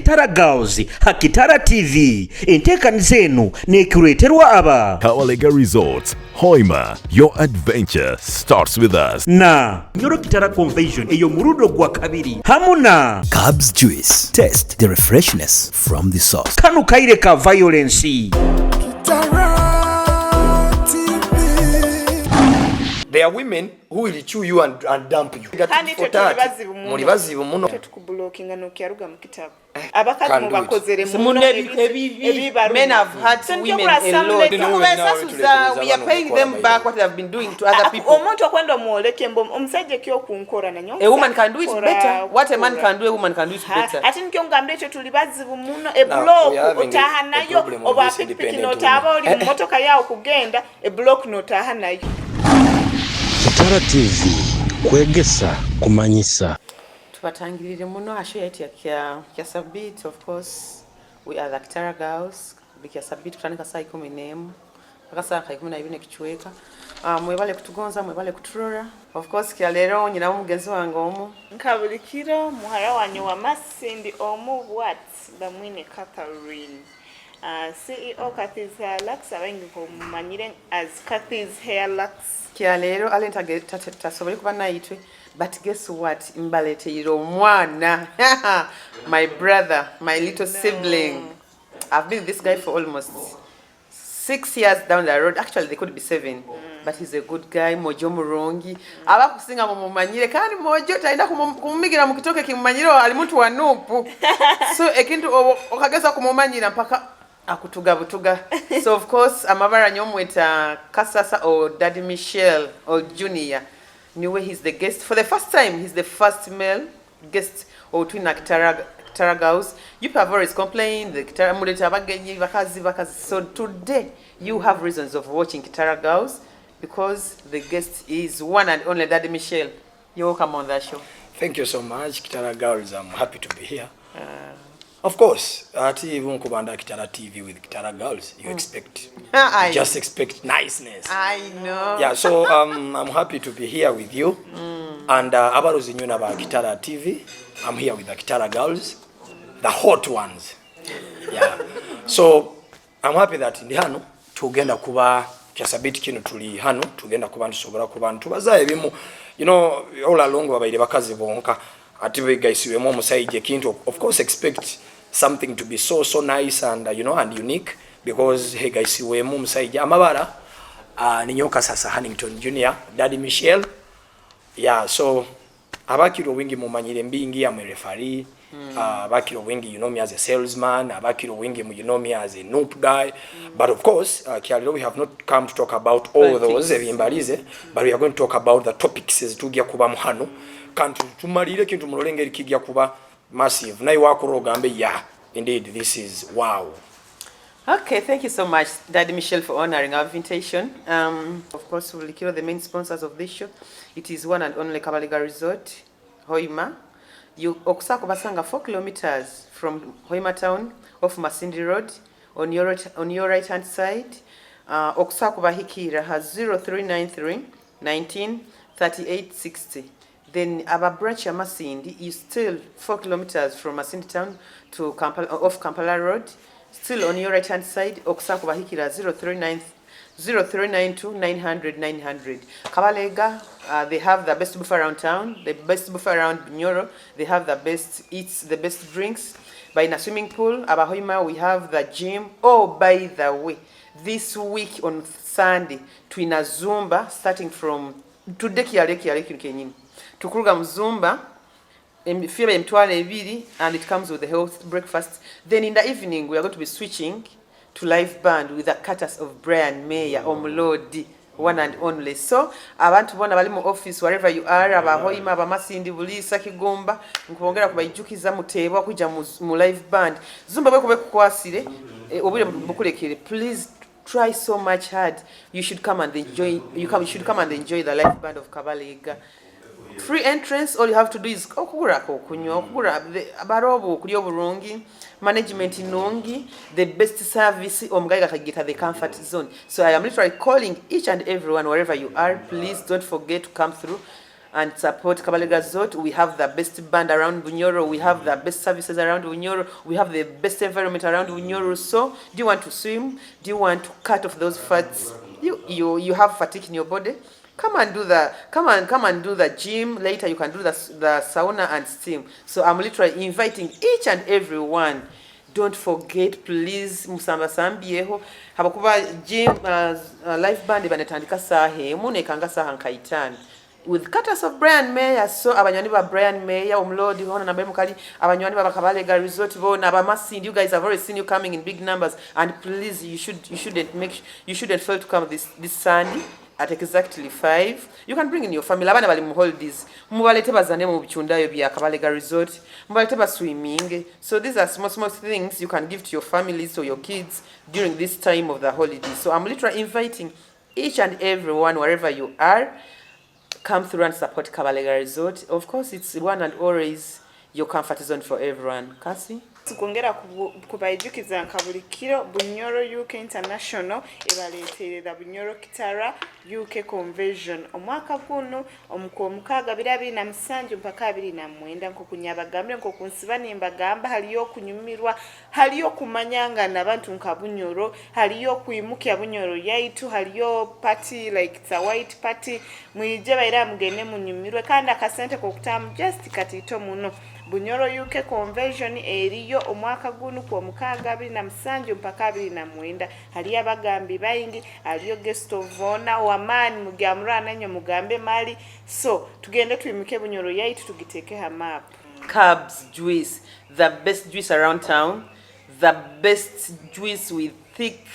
Kitara Girls ha Kitara TV enteekaniza eno neekuleeterwa aba Kawalega Resorts, Hoima, your adventure starts with us. na Nyoro Kitara Convention eyo muludo gwa kabiri hamuna Cubs Juice. Taste the refreshness from the sauce. kanu kaire ka violence. There are women who will chew you and dump you. Muri bazibu muno. Tukublockinga no kyaruga mu kitabo. Abakazi mu bakozere muno men have hurt women a lot. We are paying them back what they have been doing to other people. Omuntu okwenda muoleke mbo omusajja kyo kunkora na nyonsa. A woman can do it better. What a man can do, a woman can do it better. Ati nkyo ngambe ekyo tuli bazibu muno e block otaha nayo oba pikipiki notaba oli mu motoka yawo kugenda e block notaha nayo. Kitara TV, Kwegesa, Kumanyisa. Tubatangirire muno asho yaitu ya sabit. Of course we are the Kitara Girls. Bikia sabit kutandika saa 10 mpaka saa 12 kichweka. Mwebale kutugonza, mwebale kuturora. Of course kya lero nyina mugenzi wange omu Nkabulikiro muhara wanyu wa Masindi omu what bamwine Catherine. CEO Kathy's Hair Lux abengi ko manyire as Kathy's Hair Lux. Kya lero alenta tasobole kuba naitwe, but guess what, mbalete omwana my brother, my little sibling. I've been with this guy for almost 6 years down the road. Actually they could be 7, but he's a good guy. Mojo murongi aba kusinga mu mumanyire kandi mojo taenda kumumigira mu kitoke kimumanyire ali muntu wa nupu so ekintu okageza kumumanyira mpaka akutugabutuga. So of course amabara nyomweta Kasasa or Daddy Michelle or Junior niwe he's the guest for the first time. He's the first male guest or twin Kitara Girls. You have always complained the Kitara muleta bagenyi bakazi. So today you have reasons of watching Kitara Girls because the guest is one and only Daddy Michelle. You're welcome on that show. Thank you so much, Kitara Girls. I'm happy to be here. Of course, even kubanda Kitara TV with Kitara Girls, you expect, you just expect niceness. I know. Yeah, so I'm happy to be here with you. And abarozi nyuna ba Kitara TV, I'm here with the Kitara Girls, the hot ones. Yeah. So I'm happy that ndi hano tugenda kuba kyasabiti kino tuli hano tugenda kuba ntusobora kuba ntubaza ebimu. You know, all along babaire bakazi bonka ati begayisiwemo omusayije kintu. Of course expect something to be so nice and and unique because hegayisiwemo omusayije amabara ni nyoka sasa Huntington Junior, Daddy Michelle. Yeah, so abakiro wingi mumanyire mbingi ya referee. Abakiro wingi you know me as a salesman, abakiro wingi you know me as a noob guy. But of course, Kialero, we have not come to talk about all those ebimbalize, but we are going to talk about the topics tugia kuba muhano kantu tumalire kintu mulolengeri kigia kuba massive nayi wakurogambe. Yeah, indeed this is wow. Okay, thank you so much, Daddy Michelle, for honoring our invitation. Of course, we'll kill the main sponsors of this show. It is one and only Kawalega Resort, Hoima. You okusako basanga 4 kilometers from Hoima town, off Masindi Road, on your right hand side. Okusako bahikira has 0393 19 38 60. Then our branch of Masindi is still 4 kilometers from Masindi town to off Kampala Road. Still on your right hand side, Okusako bahikira 0392 900 900. Kawalega, they have the best buffet around town, the best buffet around Nyoro. They have the best eats, the best drinks. By in a swimming pool, Abahoima, we have the gym. Oh, by the way, this week on Sunday, Twina Zumba, starting from today, Kenyini. Tukuruga Mzumba, and it comes with the health breakfast. Then in the evening, we are going to be switching to live band with the cutters of Brian Mayer, Omlodi, one and only. So, I want to bali mu office wherever you are, Abahoima, Abamasindi, Bulisa, Kigomba, nkubongera kubayijukiza mutebo kuja mu live band. Zumba bwe kukwasire, obule bukulekere. Please try so much hard. You should come and enjoy. You should come and enjoy the live band of Kabalega. Free entrance. All you have to do is okugura abarobo kuli oburungi, management nungi, the best service omugaiga kagita the comfort zone. So I am literally calling each and everyone wherever you are. Please don't forget to come through. and support Kabalega Resort. We have the best band around Bunyoro. We have the best services around Bunyoro. We have the best environment around Bunyoro. So, do you want to swim? Do you want to cut off those fats? You have fatigue in your body? Come and do the gym. Later, you can do the sauna and steam. So, I'm literally inviting each and every one. Don't forget, please, musamba sambieho habakuba gym live band banetandika sahe munekanga saha nkaitani with cutters of Brian Mayer. So abanyoni ba Brian Mayer umlodi hona nambe mukali abanyoni ba Kabalega Resort bona abamasindi. You guys have already seen you coming in big numbers, and please you shouldn't fail to come this Sunday at exactly 5. You can bring in your family. Abana bali mu holidays. Mubalete bazane mu bichundayo bya Kabalega Resort. Mubalete ba swimming. So these are small things you can give to your families or your kids during this time of the holidays. So I'm literally inviting each and everyone, wherever you are, come through and support Kabalega Resort. Of course, it's one and always your comfort zone for everyone. Kasi? Tukongera kubayijukiza nkabulikiro Bunyoro UK International ebaleeterera Bunyoro Kitara UK Convention omwaka guno omukaga 2007 mpaka 2009 nkokunyabagambe nkokunsiba nimbagamba haliyo kunyumirwa haliyo kumanyanga nabantu nkabunyoro haliyo kuimukya Bunyoro yaitu haliyo party like the white party mwije baira mugene munyumirwe kandi akasente kokutamu just katito muno Bunyoro UK Convention eriyo omwaka gunu kwa mukaga 2007 mpaka 2009 haliyo abagambi bayingi haliyo guest of honor wamani mugamrana nyo mugambe mali so tugende tuimuke Bunyoro yaitu tugiteke ha map. Cubs juice, the best juice around town, the best juice with thick,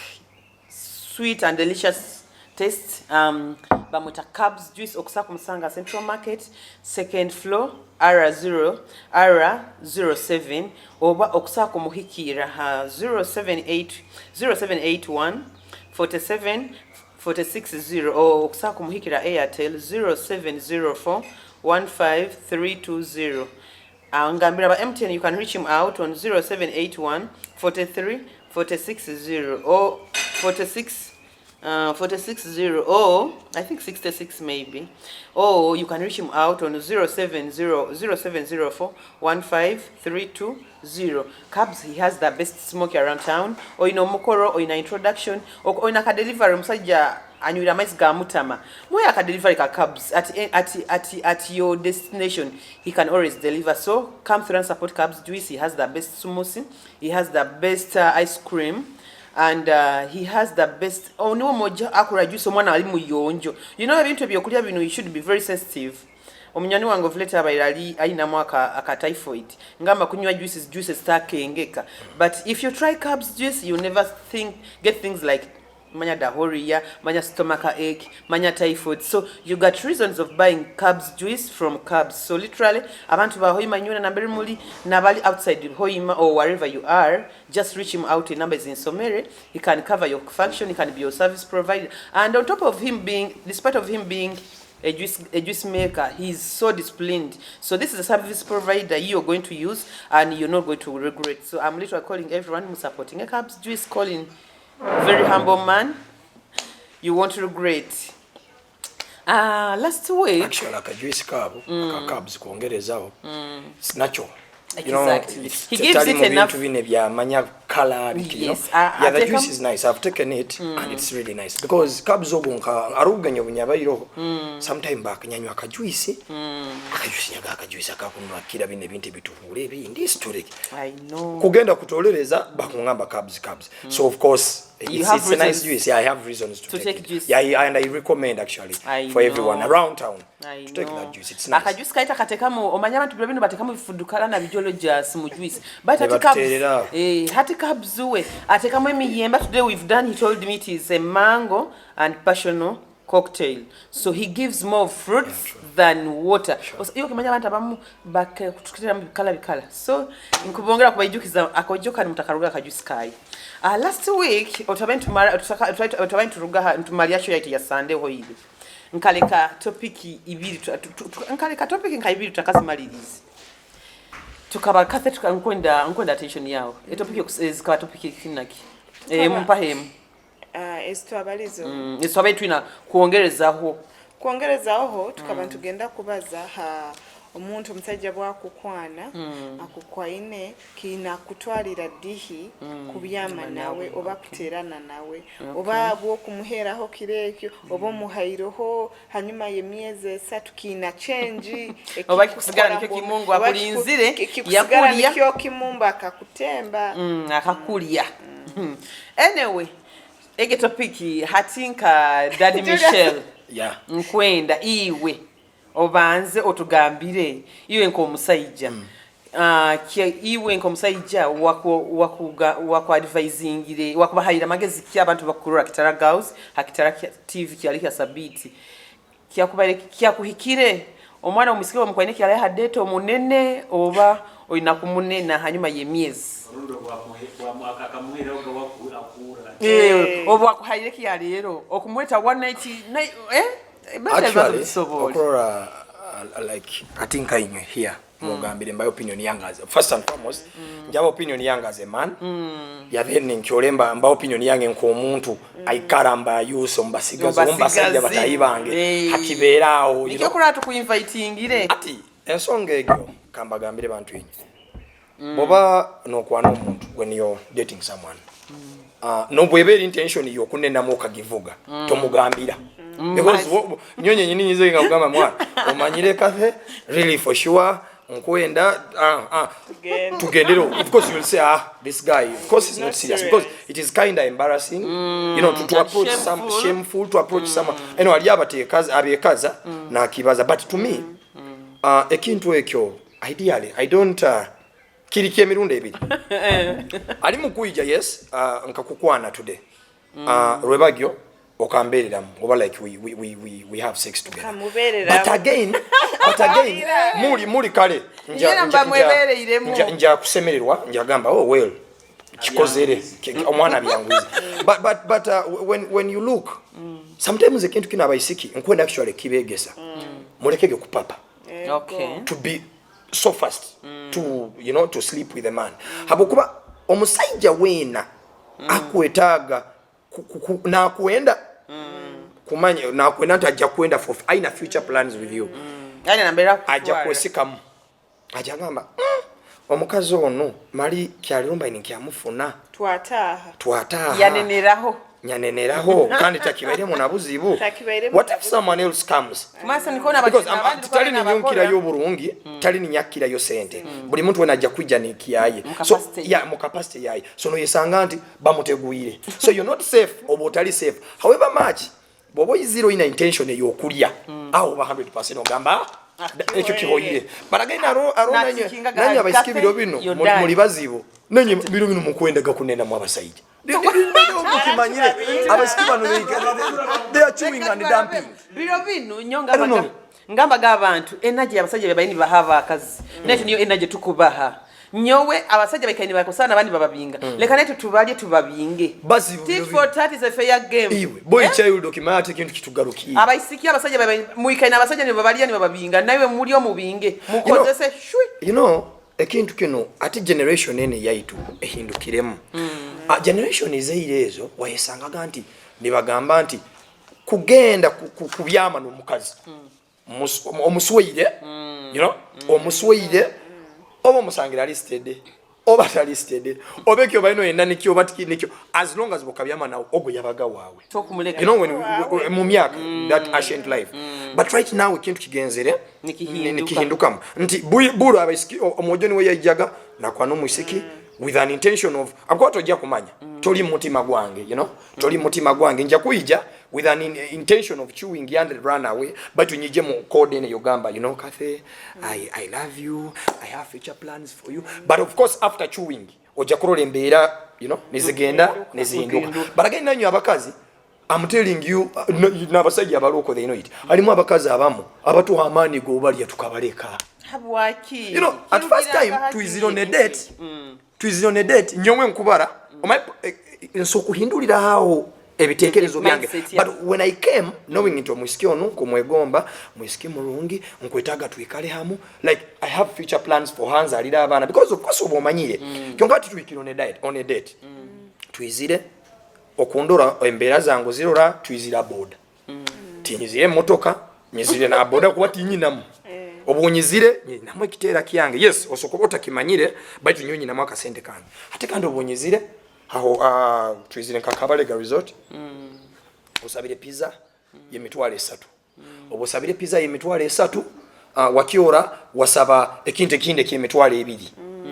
sweet and delicious taste. Bamuta Cubs juice Okusaku Musanga Central Market, second floor, R07, oba Okusaku Muhikira 0781 47 460 or Okusaku Muhikira Airtel 0704 15320. Ngambira ba MTN, you can reach him out on 0781 43 460 or 460 or I think 66 maybe, or you can reach him out on 0704 15320. Cubs, he has the best smoke around town, or in Omukoro, or in an introduction, or in a delivery musajja anywira mais ga mutama moya ka deliver ka Cubs at your destination. He can always deliver. So come through and support Cubs juice. He has the best smoothie, he has the best ice cream, and he has the best no moja akura juice omwana ali muyonjo. You know ebintu ebyokulya bino you should be very sensitive. Omunyani wange vleta abairali aina mwaka aka typhoid ngamba kunywa juices stakengeka, but if you try Cubs juice you never get things like manya diarrhea, manya stomachache, manya typhoid. So you got reasons of buying Cubs juice from Cubs. So literally abantu ba Hoima nyuna nambere muli nabali outside Hoima or wherever you are, just reach him out. In numbers in Somere. He can cover your function, he can be your service provider, and on top of him being, despite of him being a juice maker, he's so disciplined. So this is a service provider you're going to use and you're not going to regret. So I'm literally calling everyone who's supporting a Cubs juice, calling very humble man, you won't regret. Last week actually like a juice Cubs kuongerezaho it's natural. Exactly. He gives it enough color. Yes. Yeah, the juice is nice. I've taken it and it's really nice because Cubs ogonka aruganya bunyabayiro sometime back nyanywa ka juice nyaga ka juice akakunwa kira bine bintu bituhure bindi historic. I know. Kugenda kutolereza bakungamba Cubs. So of course it's a nice juice. Yeah, I have reasons to take juice. Yeah, and I recommend actually for everyone around town to take that juice. It's nice. Akajuice kaita katekamo omanyama tubino batekamo bifudukala na bijolo just mu juice. But hati Cubs uwe atekamo emiyemba. Today we've done, he told me it is a mango and passion cocktail. So he gives more fruits than water. Iyo kimanya abantu abamu bakutukira bikala. So inkubongera kubayijukiza akojoka mutakaruga kajuice kai. Last week otabantu ruga ntumaliacho yaiti ya Sunday hoyibi. Nkaleka topic ibiri nkayibiri takazimaliriza. Tukaba kathe tukankwenda attention yao. Topic zikaba topic kinaki. Mpahemu. Esitwabalizo. Esitwabetu ina kuongerezaho kwongerezaho tukaba tugenda kubaza omuntu omusajja bwakukwana akukwaine kina kutwalira dihi kubyama nawe oba kuterana nawe oba bwokumuheraho kirekyo oba omuhairoho hanyuma y'emyezi 3 kina change oba kikusigala nikyo kimungu akulinzire yakulya nikyo kimumba akakutemba akakulya anyway ege topic hatinka Daddy Michelle nkwenda iwe obanze otugambire iwe nk'omusajja iwe nk'omusajja waku advisingire wakubahayira magezi ki abantu bakurura Kitara Girls Kitara TV kyali kya sabiti kyakuhikire omwana omusikire omukwaine kyali hadete omunene oba oyina kumunena hanyuma y'emyezi oba akuhayire kyali lero okumweta 190 actually okora like I think I knew here mugambire my opinion yange as first and foremost njaba opinion yange as a man ya then nkyolemba mba opinion yange nk'omuntu aikaramba yuso mbasigazo mbasajja batayibange hakibeerawo nikyo kulatu ku invitingire ati ensonga egyo kamba gambire bantu inyi boba nokwana omuntu when you're dating someone no bwebera intention yo kunena mu kagivuga tomugambira because nyonye nyini nyizo ngagamba mwana omanyire kafe really for sure nkwenda tugendero of course you will say this guy of course is not serious because it is kind of embarrassing you know to approach some shameful to approach someone ali abatekaza abekaza na kibaza but to me ekintu ekyo ideally I don't kirike mirundi ebiri ali mukuija yes nkakukwana today rwebagyo okamberera oba like we have sex together but again muri kale nja kusemererwa nja gamba oh well kikozere omwana byangwiza but when you look sometimes ekintu kina abaisiki nkwenda actually kibegesa mulekege kupapa to be so fast to you know to sleep with a man habokuba omusajja wena akwetaga na kuenda kumanya na kuenda ntajja kwenda for aina future plans with you yani nambera ajja kwesikamu ajja ngamba omukazi ono mali kyalirumba inikiyamufuna twataha yaneneraho kandi takibaire mu nabuzibu what if someone else comes masa nikona abandi tali ni nyonkira yo burungi tali ni nyakira yo sente buli muntu wena ajja kwijja nikiyaye so ya mu capacity yaye so no yesanga nti bamuteguire so you're not safe obotali safe however much bobo zero ina intention eyo okulya au ba 100% ogamba ekyo kihoyire baragaina aro nanya abaisiki biro bino muri bazibo nanye biro bino mukwenda gakunena mu abasajja mukimanyire abasiki bano they are chewing and dumping biro bino nyonga ngamba gabantu energy abasajja bebayini bahava akazi neto niyo energy tukubaha nyowe abasajja bakaini bakosana abandi bababinga leka neto tubalye tubabinge tit for tat is a fair game iwe boy child okimate kintu kitugarukiye abaisiki abasajja babayini muikaina abasajja ne babalya ne bababinga nawe muri omubinge mukozese shwi you know ekintu kino ati generation ene yaitu ehindukiremu generation ezo wayesanga ganti nibagamba nti kugenda kubyama n'omukazi omusweire you know omusweire oba musangira listed oba talisted obekyo bayino yenna nikyo batiki nikyo as long as bokabyama nawo ogo yabaga wawe you know when mu myaka that ancient life but right now ikintu kigenzere nikihindukamu nti buru abaisiki omojoni we yajaga nakwa no musiki with an intention of akwato ojja kumanya toli mutima gwange you know toli mutima gwange nja kuija with an intention of chewing and run away but unyije mu code ene yogamba you know Kathe I love you I have future plans for you but of course after chewing ojja kurola embeera you know nizigenda nizihinduka but again nanyu abakazi I'm telling you nabasajja abaloko they know it alimu abakazi abamu abatu amani go bali tukabaleka habwaki you know at first time twizira on a date nyomwe nkubara so kuhindulira hao ebitekerezo byange but when I came knowing into musikio ono kumwegomba musikio mulungi nkwetaga tuikale hamu like I have future plans for hands alida abana because of course obomanyire kyongati tuikiro on a date twizire okundora embera zangu zirora twizira board tinyizire motoka nyizire na boda kuba tinyinamu obunyizire namwe Kitera kyange yes osokoba otakimanyire baitu nyonyi namwe akasente kange ate kandi obunyizire aho twizire nkakabalega resort osabire pizza yemitwale 3 obusabire pizza yemitwale 3 wakiora wasaba ekinte kinde kyemitwale 2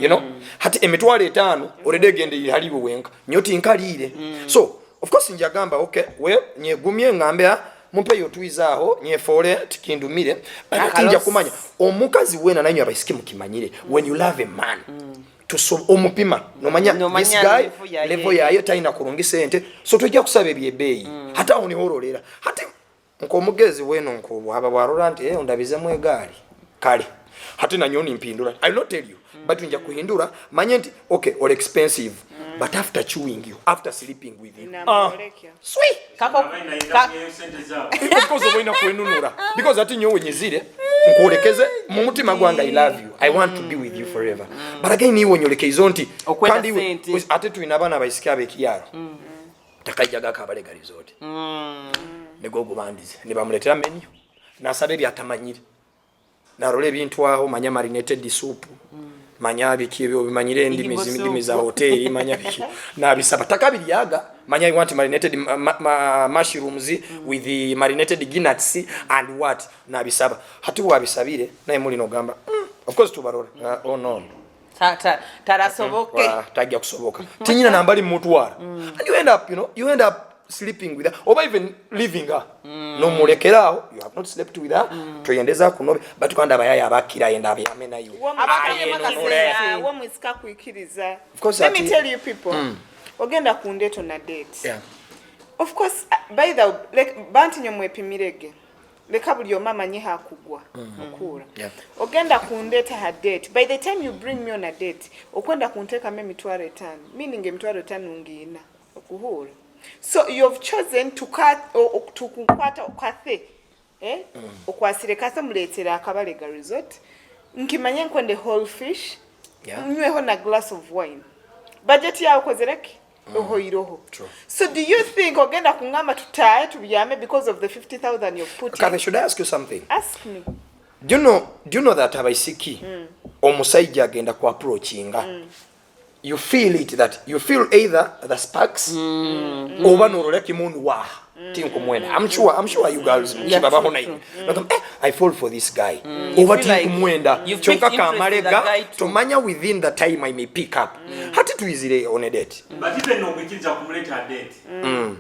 you know hati emitwale 5 already gende haliwo wenka nyoti nkalire so of course njagamba okay we nyegumye ngambe mumpe yotwizaho nyefole tikindumire atinja kumanya omukazi wena nanyo abaisike mukimanyire when you love a man to so omupima nomanya this guy level yayo taina kurungi sente so tujja kusaba ebyebeyi hata oni horolera hati nkomugezi weno nko aba warorant ondabizemu egali kale hati nanyoni mpindura I not tell you but nja kuhindura manye nti okay all expensive but after chewing you after sleeping with you sweet because wena kwenunura because ati nyowe nyizire nkolekeze mu mutima gwanga I love you I want to be with you forever but again iwo nyoleke izonti kandi ate tuina bana bayisika bekiyaro takajaga kabalega resort negogo bandize ne bamuletera menu nasabe byatamanyire narole bintu aho manya marinated soup manya bikibyo bimanyire ndimi za hoteli manya biki na bisaba takabiriyaga manya I want marinated mushrooms with the marinated nuts and what na bisaba hati wabisabire naye muri no gamba of course tubarora oh no tarasoboke tajja kusoboka tinyina nambali mutwara and you end up sleeping with her or even leaving her no mulekeraho you have not slept with her toyendeza kunobe but kwanda abayaya abakira yenda abyamena you wo mwisika kuikiriza let me tell you people ogenda kundeto na date of course by the like banti nyomwepimirege leka buli omama nyi hakugwa okura ogenda kundeta ha date by the time you bring me on a date okwenda kunteka me mitwaro 5 meaning emitwaro 5 ngina okuhura so you've chosen to cut or to kukwata okathe okwasire kasa muletera akabalega resort nkimanye nkwende whole fish nyweho na glass of wine budget yawe kozereki ohoiroho so do you think ogenda kungama tutaye tubyame because of the 50,000 you've put in? Kathy, should I ask you something? Ask me. Do you know that abaisiki omusaija agenda ku approachinga you feel it that you feel either the sparks oba noroleki mundu wa tinko mwena I'm sure you girls mchibaba hona hivi I fall for this guy over tinko mwenda choka kamalega tomanya within the time I may pick up hati tuizire on a date but even no kwikiza kumuleta a date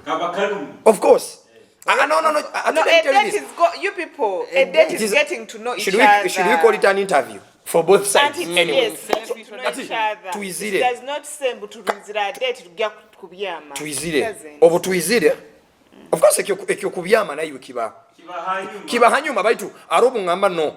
kaba kalum of course no, a date is you people a date is getting to know each other. Should we call it an interview for both sides anyway? Tuizire does not sembu tuizira date tujja kubyama tuizire obo tuizire of course ekyo kubyama nayo kiba hanyuma baitu arobu ngamba no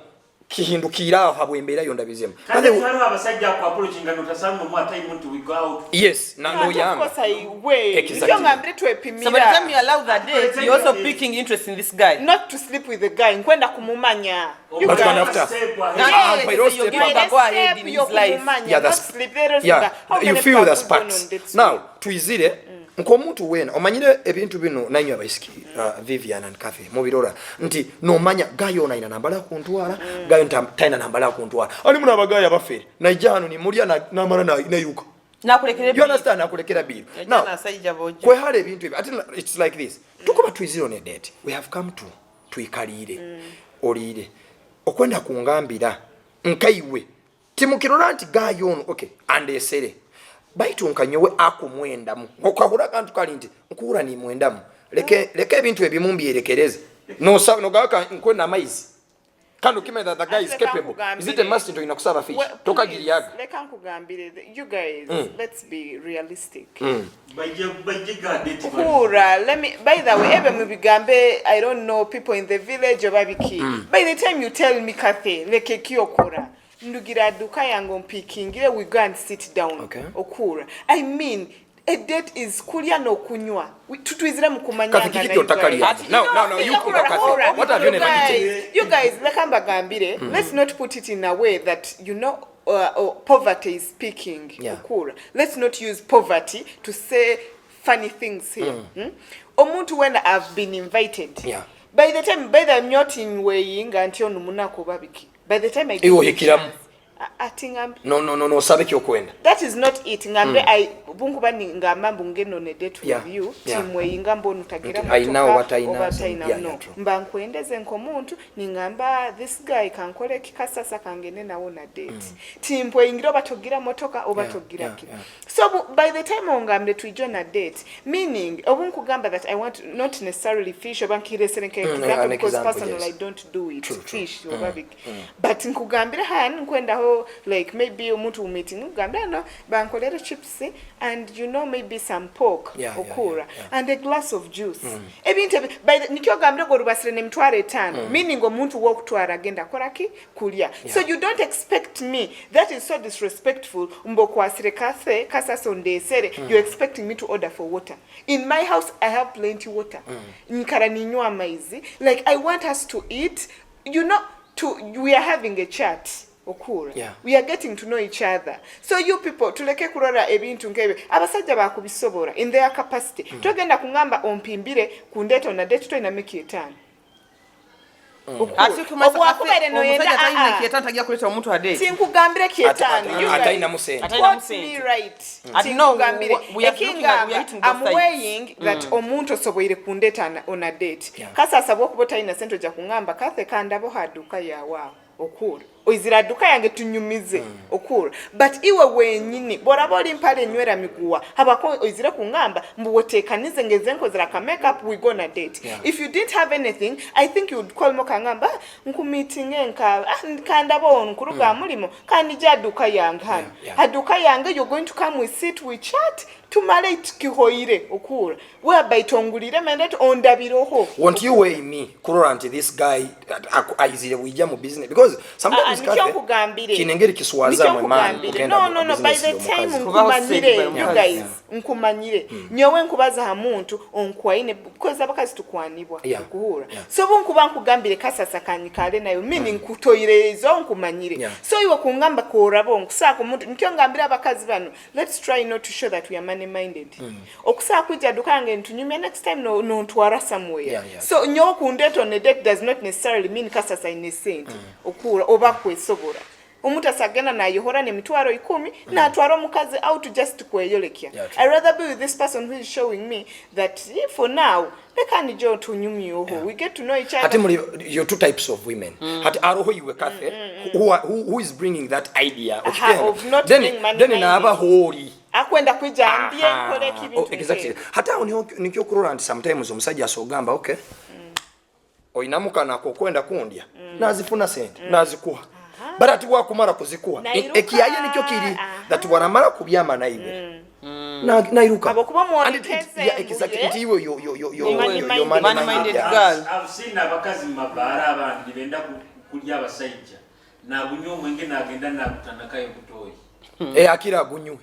kihindukira habwembera yo ndabizema kandi hano abasajja ku approachinga no tasango mu time to we go out yes na no yanga of course I way yo ngambire twepimira so by the time you allow that date you also picking interest in this guy not to sleep with the guy nkwenda kumumanya you but when after go ahead in his life you feel the sparks now tuizire nkomuntu wena omanyire ebintu bino nanyo abaisiki Vivian and Kathy mubirora nti no manya gayo na ina nambala kuntwala gayo ntaina nambala kuntwala ali muna bagaya bafere na ijano ni mulya na mara na yuko na kulekera you understand na kulekera bill now kwe hale ebintu ebi it's like this tukoba tuizire on a date we have come to tuikalire olire okwenda kungambira nkaiwe timukirora nti gayo ono okay andesere baitu nkanyowe akumwendamu okakura kantu kali nti nkura ni mwendamu leke ebintu ebimumbi yerekereze no gaka nkwenda amaizi kando kimeda the guy is capable is it a must into inakusaba fish toka giriyaga leka nkugambire you guys let's be realistic kura let me by the way ebe mubigambe I don't know people in the village obabiki by the time you tell me Kathy leke kiyokora ndugira duka yango mpikingire we go and sit down okura I mean a date is kulya no kunywa tutwizira mukumanyanga no you what have you never eaten you guys lekamba gambire let's not put it in a way that you know poverty is speaking okura let's not use poverty to say funny things here omuntu when I've been invited by the time nyoti weiinga nti ono Omwana Kuba biki by the time I Iwo hikiramu atinga no sabe kyokwenda that is not it ngambe I bunkuba ngamba mbungeno ne date review timwe inga mbonu tagira I know what I know no mba nkwendeze nkomuntu ningamba this guy kankole kikasasa kangene nawo na date timpwe ingiro batogira motoka obatogira ki so by the time ongambe tuijo na date meaning obunkugamba that I want not necessarily fish obankire serenke because personally I don't do it fish obabik but nkugambira han nkwenda ho like maybe omuntu meeting ugambira no bankolera chips and you know maybe some pork okura and a glass of juice ebintu by nikyo gambira go rubasire ne mtware 5 meaning omuntu wokutwara agenda koraki kulya so you don't expect me that is so disrespectful mbokwasire kasa sondesere you expecting me to order for water in my house I have plenty water nkara ninywa amaizi like I want us to eat you know we are having a chat okura we are getting to know each other so you people tuleke kurora ebintu nkebe abasajja bakubisobora in their capacity togenda kungamba ompimbire kundeto na date to ina make it time Obwakubere no yenda kietano tagia kuleta omuntu ade sinkugambire kietano ataina musente me right sinkugambire I'm weighing that omuntu osoboire kundeta on a date kasa sabwo kubota ina sento ja kungamba kathe kandabo haduka yawa okura oizira duka yange tunyumize okura but iwe wenyini boraboli mpale nywera miguwa habako oizira kungamba mbuwotekanize ngezenko zira ka makeup we gonna date if you didn't have anything I think you would call mo kangamba nku meeting enka kandabo nkuruga mulimo kandi ja duka yange hano haduka yange you're going to come we sit we chat tumale kihoire okura whereby tongulire mandate ondabiroho won't you weigh me kurora anti this guy aizire wijja mu business because sometimes kinengeri kiswaza mwe man no by the time nkumanyire you guys nkumanyire nyowe nkubaza ha muntu onkwaine because abakazi tukwanibwa kuhura so bunkuba nkugambire kasasa kanyikale nayo meaning kutoire izo nkumanyire so iwe kungamba korabo nkusako muntu nkyo ngambira abakazi bano let's try not to show that we are money minded okusaka kujja dukange ntunyume next time no ntwara somewhere so nyo kundeto ne date does not necessarily mean kasasa innocent okura oba kwesobora omuntu asagena na yohora ne mitwaro 10 na atwaro mukazi out just kweyolekya I rather be with this person who is showing me that for now bekani jo tunyumi oho we get to know each other atimuli you two types of women hati aroho iwe kathe who is bringing that idea of not being money then na aba hori akwenda kwijambie nkole kibintu exactly hata nikyo kurora anti sometimes omusajja asogamba okay oinamuka nako kwenda kundya nazifuna sente nazikuha barati wakumara kuzikuha ekiyaye nikyo kiri that waramara kubyama naiwe na iruka abakuba muonekeze exactly iwe yo money minded girl I've seen abakazi mabara abandi benda kulya abasajja na bunyo mwenge nagenda na kutanakayo kutoyi akira gunywe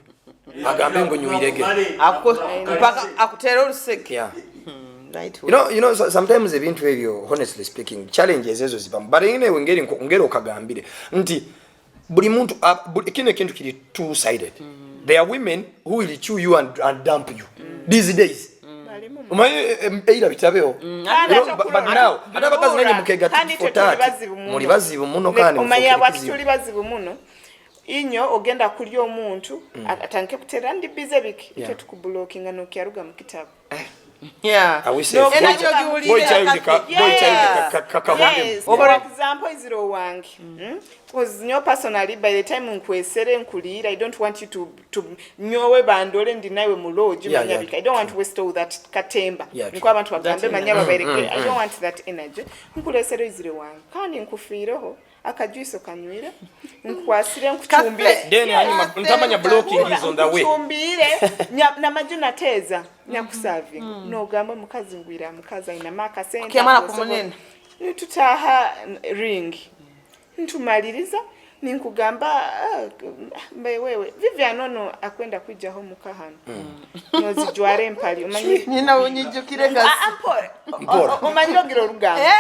agambe ngo nyuirege mpaka akutera oluseke you know sometimes ebintu ebyo honestly speaking challenges ezo ziba but anyway ngeri okagambire nti buli muntu kine kintu kiri two sided there are women who will chew you and dump you these days eira bitabeo but now hata bakazi nanye mukega tifotati muri bazibu muno kandi umanya batuli bazibu muno inyo ogenda kulya omuntu atanke kutera ndi bize biki ite tukublockinga no kyaruga mu kitabo I wish boy child for example iziro wange because nyo personally by the time nkwesere nkulira I don't want you to nyowe bandole ndi nawe muloji manyabika I don't want to waste all that katemba nko abantu bagambe manyaba bereke I don't want that energy nkulesere iziro wange kandi nkufireho akajuiso kanywira nkwasire nkuchumbire then ntamanya blocking is on the way nkuchumbire na majuna teza nyakusavi no gamba mukazi ngwira mukazi ina maka senta kyamala kumunene nitutaha ring ntumaliriza ninkugamba wewe vivya nono akwenda kujaho mukahano nozijware mpali umanyi nina unyijukire kasi ampore umanyogiro rugamba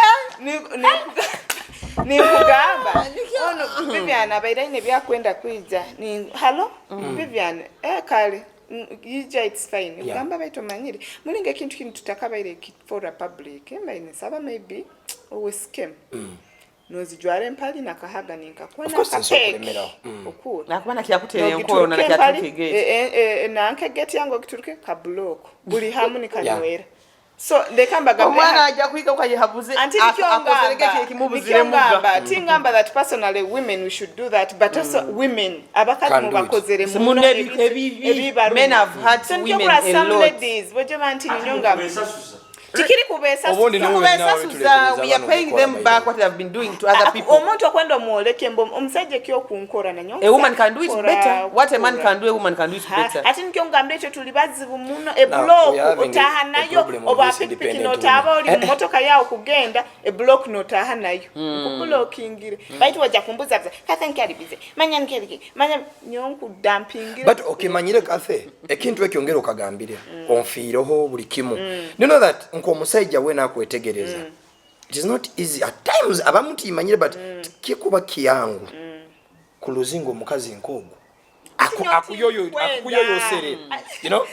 ni kugamba ono Vivian abairaine byakwenda kwija ni hello Vivian kale Ija it's fine. Ugamba baitu manyiri. Mulinga kintu kintu tutakabaire for a public. Mbaine saba maybe always scam. Nozijwara empali nakahaga ninkakwana kapeke. Okuru. Nakubana kyakutere enkoro na kyatuke na anke gate yango kituruke ka block. Buli hamu nikanywera. So they come back omwana ajja kuyiga ukayihabuze akozeregeke ekimubuzire muga tingamba that personally women we should do that but also women abakati mu bakozere mu men have had women a lot ladies boje banti nyonga tikiri kubesa we are paying them back what they have been doing to other people omuntu okwenda omwoleke mbo omusajja kyo kunkora na nyonga a woman can do it better what a man can do a woman can do it better ati nkyo ngambe ekyo tuli bazibu muno e block otaha nayo oba pikipiki notaba oli mu motoka yawo kugenda e block notaha nayo ku blockingire baitu wajja kumbuza kathanki ali bize manya nkiriki manya nyonku dumpingire but okay manyire kafe ekintu ekyongero kagambire onfiiroho buli kimu you know that nko musajja we nakwetegereza it is not easy at times abamuti manyire but kikuba kiyangu kuluzingo mukazi nkogo akuyoyo sere you know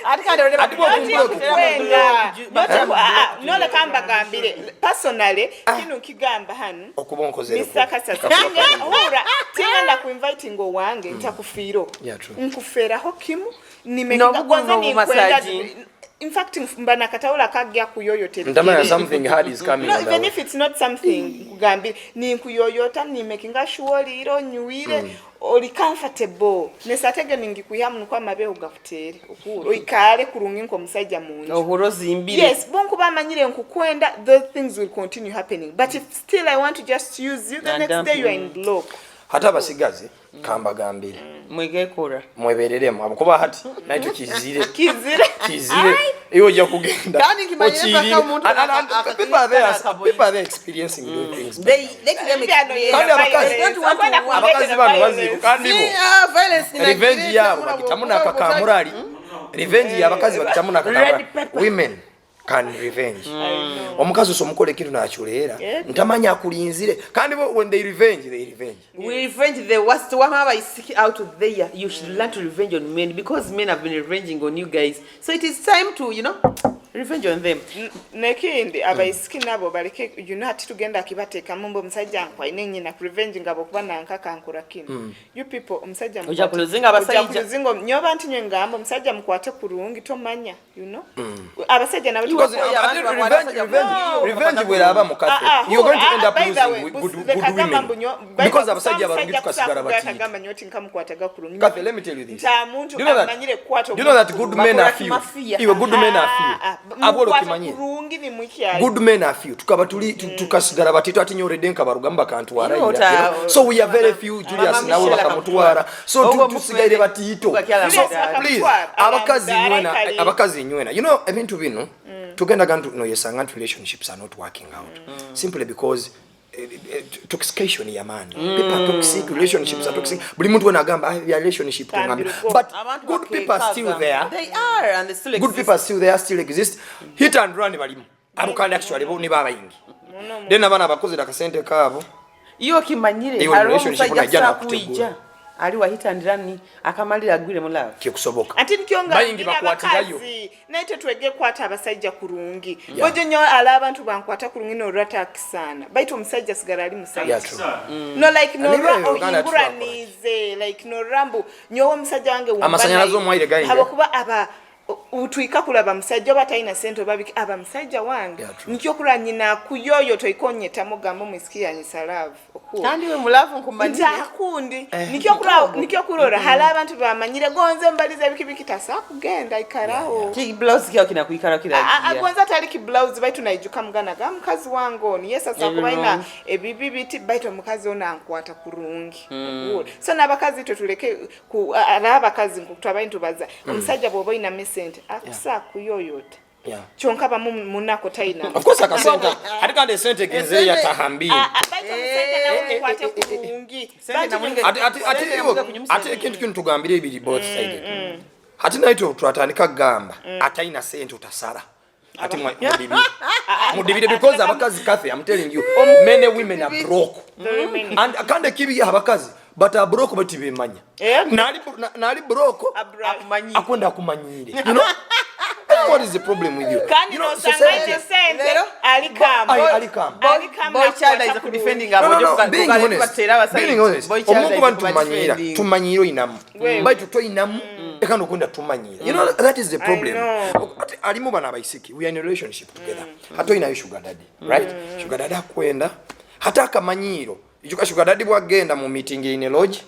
nole kamba gambire personally kinu kigamba hanu okubonkozera misaka sasa hura tena kuinviting wange ntakufiro nkufera ho kimu nimekinga kwanza ni kwenda in fact mbana kataula kagya kuyoyote ndama something hard is coming no, even if it's not something kugambi ni kuyoyota ni making sure liro nyuire oli comfortable nesatege ningi kuyamu kwa mabe ugafutere okuro ikale kurungi nko musajja munju ohoro zimbire yes bonku bamanyire nkukwenda those things will continue happening but if still I want to just use you the next day you are in block hata basigaze kamba gambire mwegekora mwebereremo abukuba hati naito kizire iyo ya kugenda kandi kimanyire paka umuntu people are experiencing those things they let them experience abakazi bano baziko kandi bo violence ni revenge yabo bakitamuna kakamurali revenge yabakazi bakitamuna kakamurali women can revenge omukazi somukole kintu nakyolera ntamanya akulinzire kandi bo when they revenge we revenge the worst whatever is seek out there you should learn to revenge on men because men have been revenging on you guys so it is time to revenge on them nekindi abaisiki nabo baleke ati tugenda akibateka mumbo musajja nkwa inenye na revenge ngabo kuba nankaka ankura kino you people musajja uja kuluzinga abasajja kuluzingo nyoba antinye ngambo musajja mkwate kurungi tomanya abasajja nabo revenge wera aba mukate you going to end up losing good women because abasajja barungi tukasigara bati kagamba nyoti nkamkwataga kurungi Kathe, let me tell you this ta muntu amanyire kwato you know that good men are few iwe good men are few abolo kimanyire kurungi ni mukyali good men are few tukaba tuli tukasigara batito ati nyorede nkabarugamba kantu wara so we are very few Julius nawe bakamutwara so tusigaire batito please abakazi nywena you know ebintu bino tugenda gantu no yesanga relationships are not working out simply because toxication ya man people are toxic relationships are toxic buli muntu wena agamba relationship tungambira but good people are still there they are and they still exist good people are still there still exist hit and run balimu abukanda actually bo ni baba yingi then abana bakoze akasente kabo iyo kimanyire relationship kuija ali wa hit and run akamalira agwire mulava kikusoboka ati nikyonga bayingi bakwatirayo naite twege kwata abasajja kurungi boje nyo ala abantu bankwata kurungi no ratak sana baitu omusajja sigara ali musajja no like no ingura nize like no rambo nyo omusajja wange amasanyalazo mwaire gayi habakuba aba utwika kulaba musajja bataina sento babiki aba musajja wange nikyo kulanyina kuyoyo toikonyeta mugambo mwisikia nyisalavu kandi we mulavu nkumbandira kundi nikyo kulora hala abantu bamanyire gonze mbaliza bikibiki tasa kugenda ikaraho ki blouse kyo kina kuikara kila agonza taliki blouse baitu naijuka mugana ga mukazi wango ni yesa sakubaina ebibi biti baitu mukazi ona ankwata kurungi so nabakazi tutuleke ku abakazi nkutwabaintu baza omusajja bobo ina mesente akusa kuyoyota chonka ba munako taina of course akasenta atika de sente genze ya tahambi kwate kurungi ati kintu tugambire ibiri both side ati naito twatandika gamba ataina sente utasara ati mudibire because abakazi Kathe I'm telling you many women are broke and kande kibi abakazi but abroko bati bemanya nali broko akwenda kumanyire you know what is the problem with you you know society alikam boy child is defending tumanyiro inamu bai tuto inamu ekano kunda tumanyira you know that is the problem alimu bana baisiki we are in a relationship together hato ina sugar daddy right sugar daddy akwenda hata akamanyiro ijuka sugar daddy bwagenda mu meeting in lodge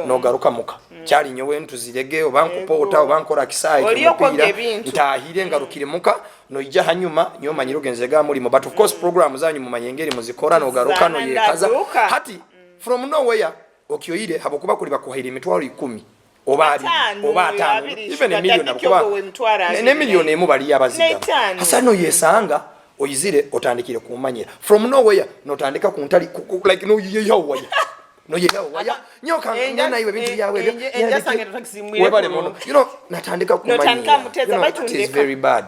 no garuka muka cyali nyowe ntuzirege obankupota obankora kisayi kimupira ntahire ngarukire muka no ija hanyuma nyo manyiro genzega mulimo but of course program zanyu mu manyengeri muzikora no garuka no yekaza hati from nowhere okyoire habokuba kuli bakuhaira emitwaro 10 oba 5 even a million abukuba ne million emu bali abaziga asano yesanga oyizire otandikire kumanyira from nowhere notandika kuntali like no yeyawa no yeyawa nyoka ngana iwe bintu yawe enjasange totakisimwire webale mono you know natandika kumanyira it is very bad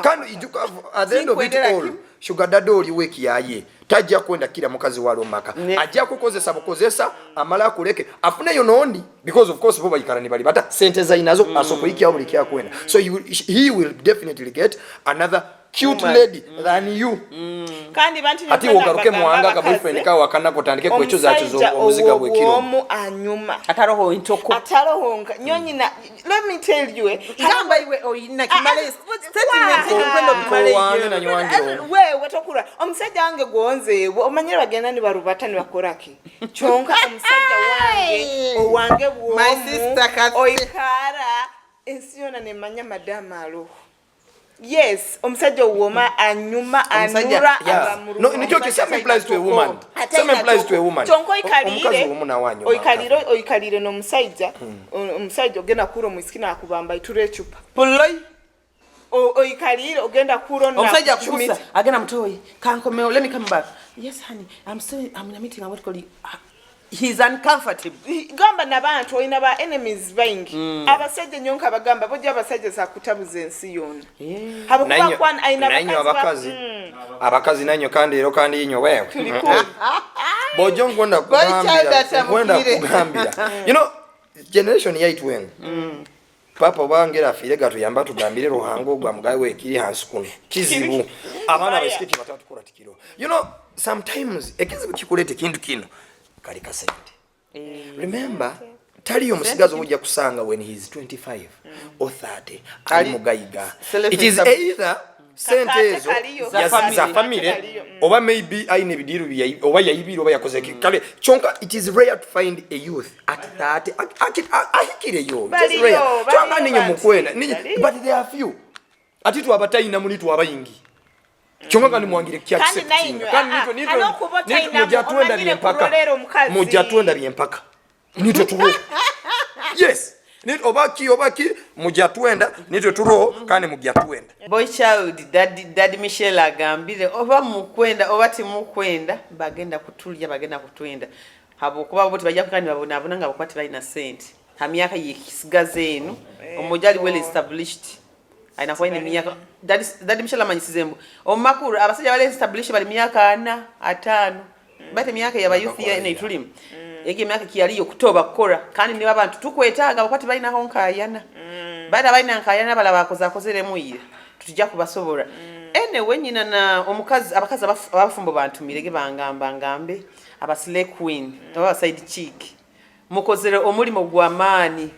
kan ijuka at the end of it all sugar daddy oli weki yaye tajja kwenda kila mukazi walo maka ajja kukozesa bukozesa amala kuleke afune yo nondi because of course boba ikarani bali bata sente za inazo asokoiki au likia kwenda so he will definitely get another cute lady than you kandi bantu ati ugaruke muanga ka boyfriend ka wakana kotandike kwecho zacho zo omuziga bwekiro omu anyuma ataroho intoko atarohonga nyonyi na let me tell you gamba iwe oyina kimale statement kwenda kimale wange na nywangi wewe tokura omusajja wange gonze omanyira bagenda ni barubata ni bakoraki chonka omusajja wange bwo my sister kat oikara ensiona ne manya madama alo yes omusajja uwoma anyuma anura abamuru no nicho kisame applies to a woman some applies to a woman chonko oikalire no musajja omusajja ogenda kuro musikina akubamba iture chupa pulloi oikalire ogenda kuro na omusajja kusa agenda mtoyi kankomeo let me come back yes honey I'm in a meeting I want to call you he's uncomfortable gamba nabantu oyina ba enemies bangi abasajja nyonka bagamba bojja abasajja sakutabuza ensi yona habukuba kwan aina abakazi nanyo kandi ero kandi yinyo wewe bojo ngonda kugambira you know generation yaitu when papa wangira afire gato yamba tugambire ruhango gwa mugaye wekiri hansi kuno kizibu abana basikiki batatu kora tikiro you know sometimes ekizibu kikulete kintu kino kali kasente remember taliyo musigazo ujja kusanga when he is 25 or 30 ali mugayiga it is either sente za family oba maybe aine bidiru bya oba yayibiro oba yakoze kale chonka it is rare to find a youth at 30 ahikire yo it is rare chonka ninyo mukwenda but there are few atitu abatayina munitu abayingi chonga kandi mwangire kya accepting kandi nito mujatwenda lyempaka mujatwenda lyempaka nito tuwo yes nito obaki mujatwenda nito turo kandi mujatwenda boy child daddy Michelle agambire oba mukwenda oba timukwenda bagenda kutulya bagenda kutwenda habo kuba boti bajja kandi babona nga bakwati balina sente ha myaka yikisigaze eno omujali well established aina kwa ine miyaka daddy Michelle amanyisizembo omakuru abasajja bale establish bali miyaka 4 5 bate miyaka ya bayuthi ya ine tulimu ege miyaka kiyaliyo kutoba kukora kandi niba abantu tukwetaaga bakwati balina honkayana bada balina nkayana bala bakoza kozere muyira tutijja kubasobora anyway nyina na omukazi abakazi abafumbo bantu mirege bangamba ngambe abasile queen aba side chick mukozere omulimo gw'amaani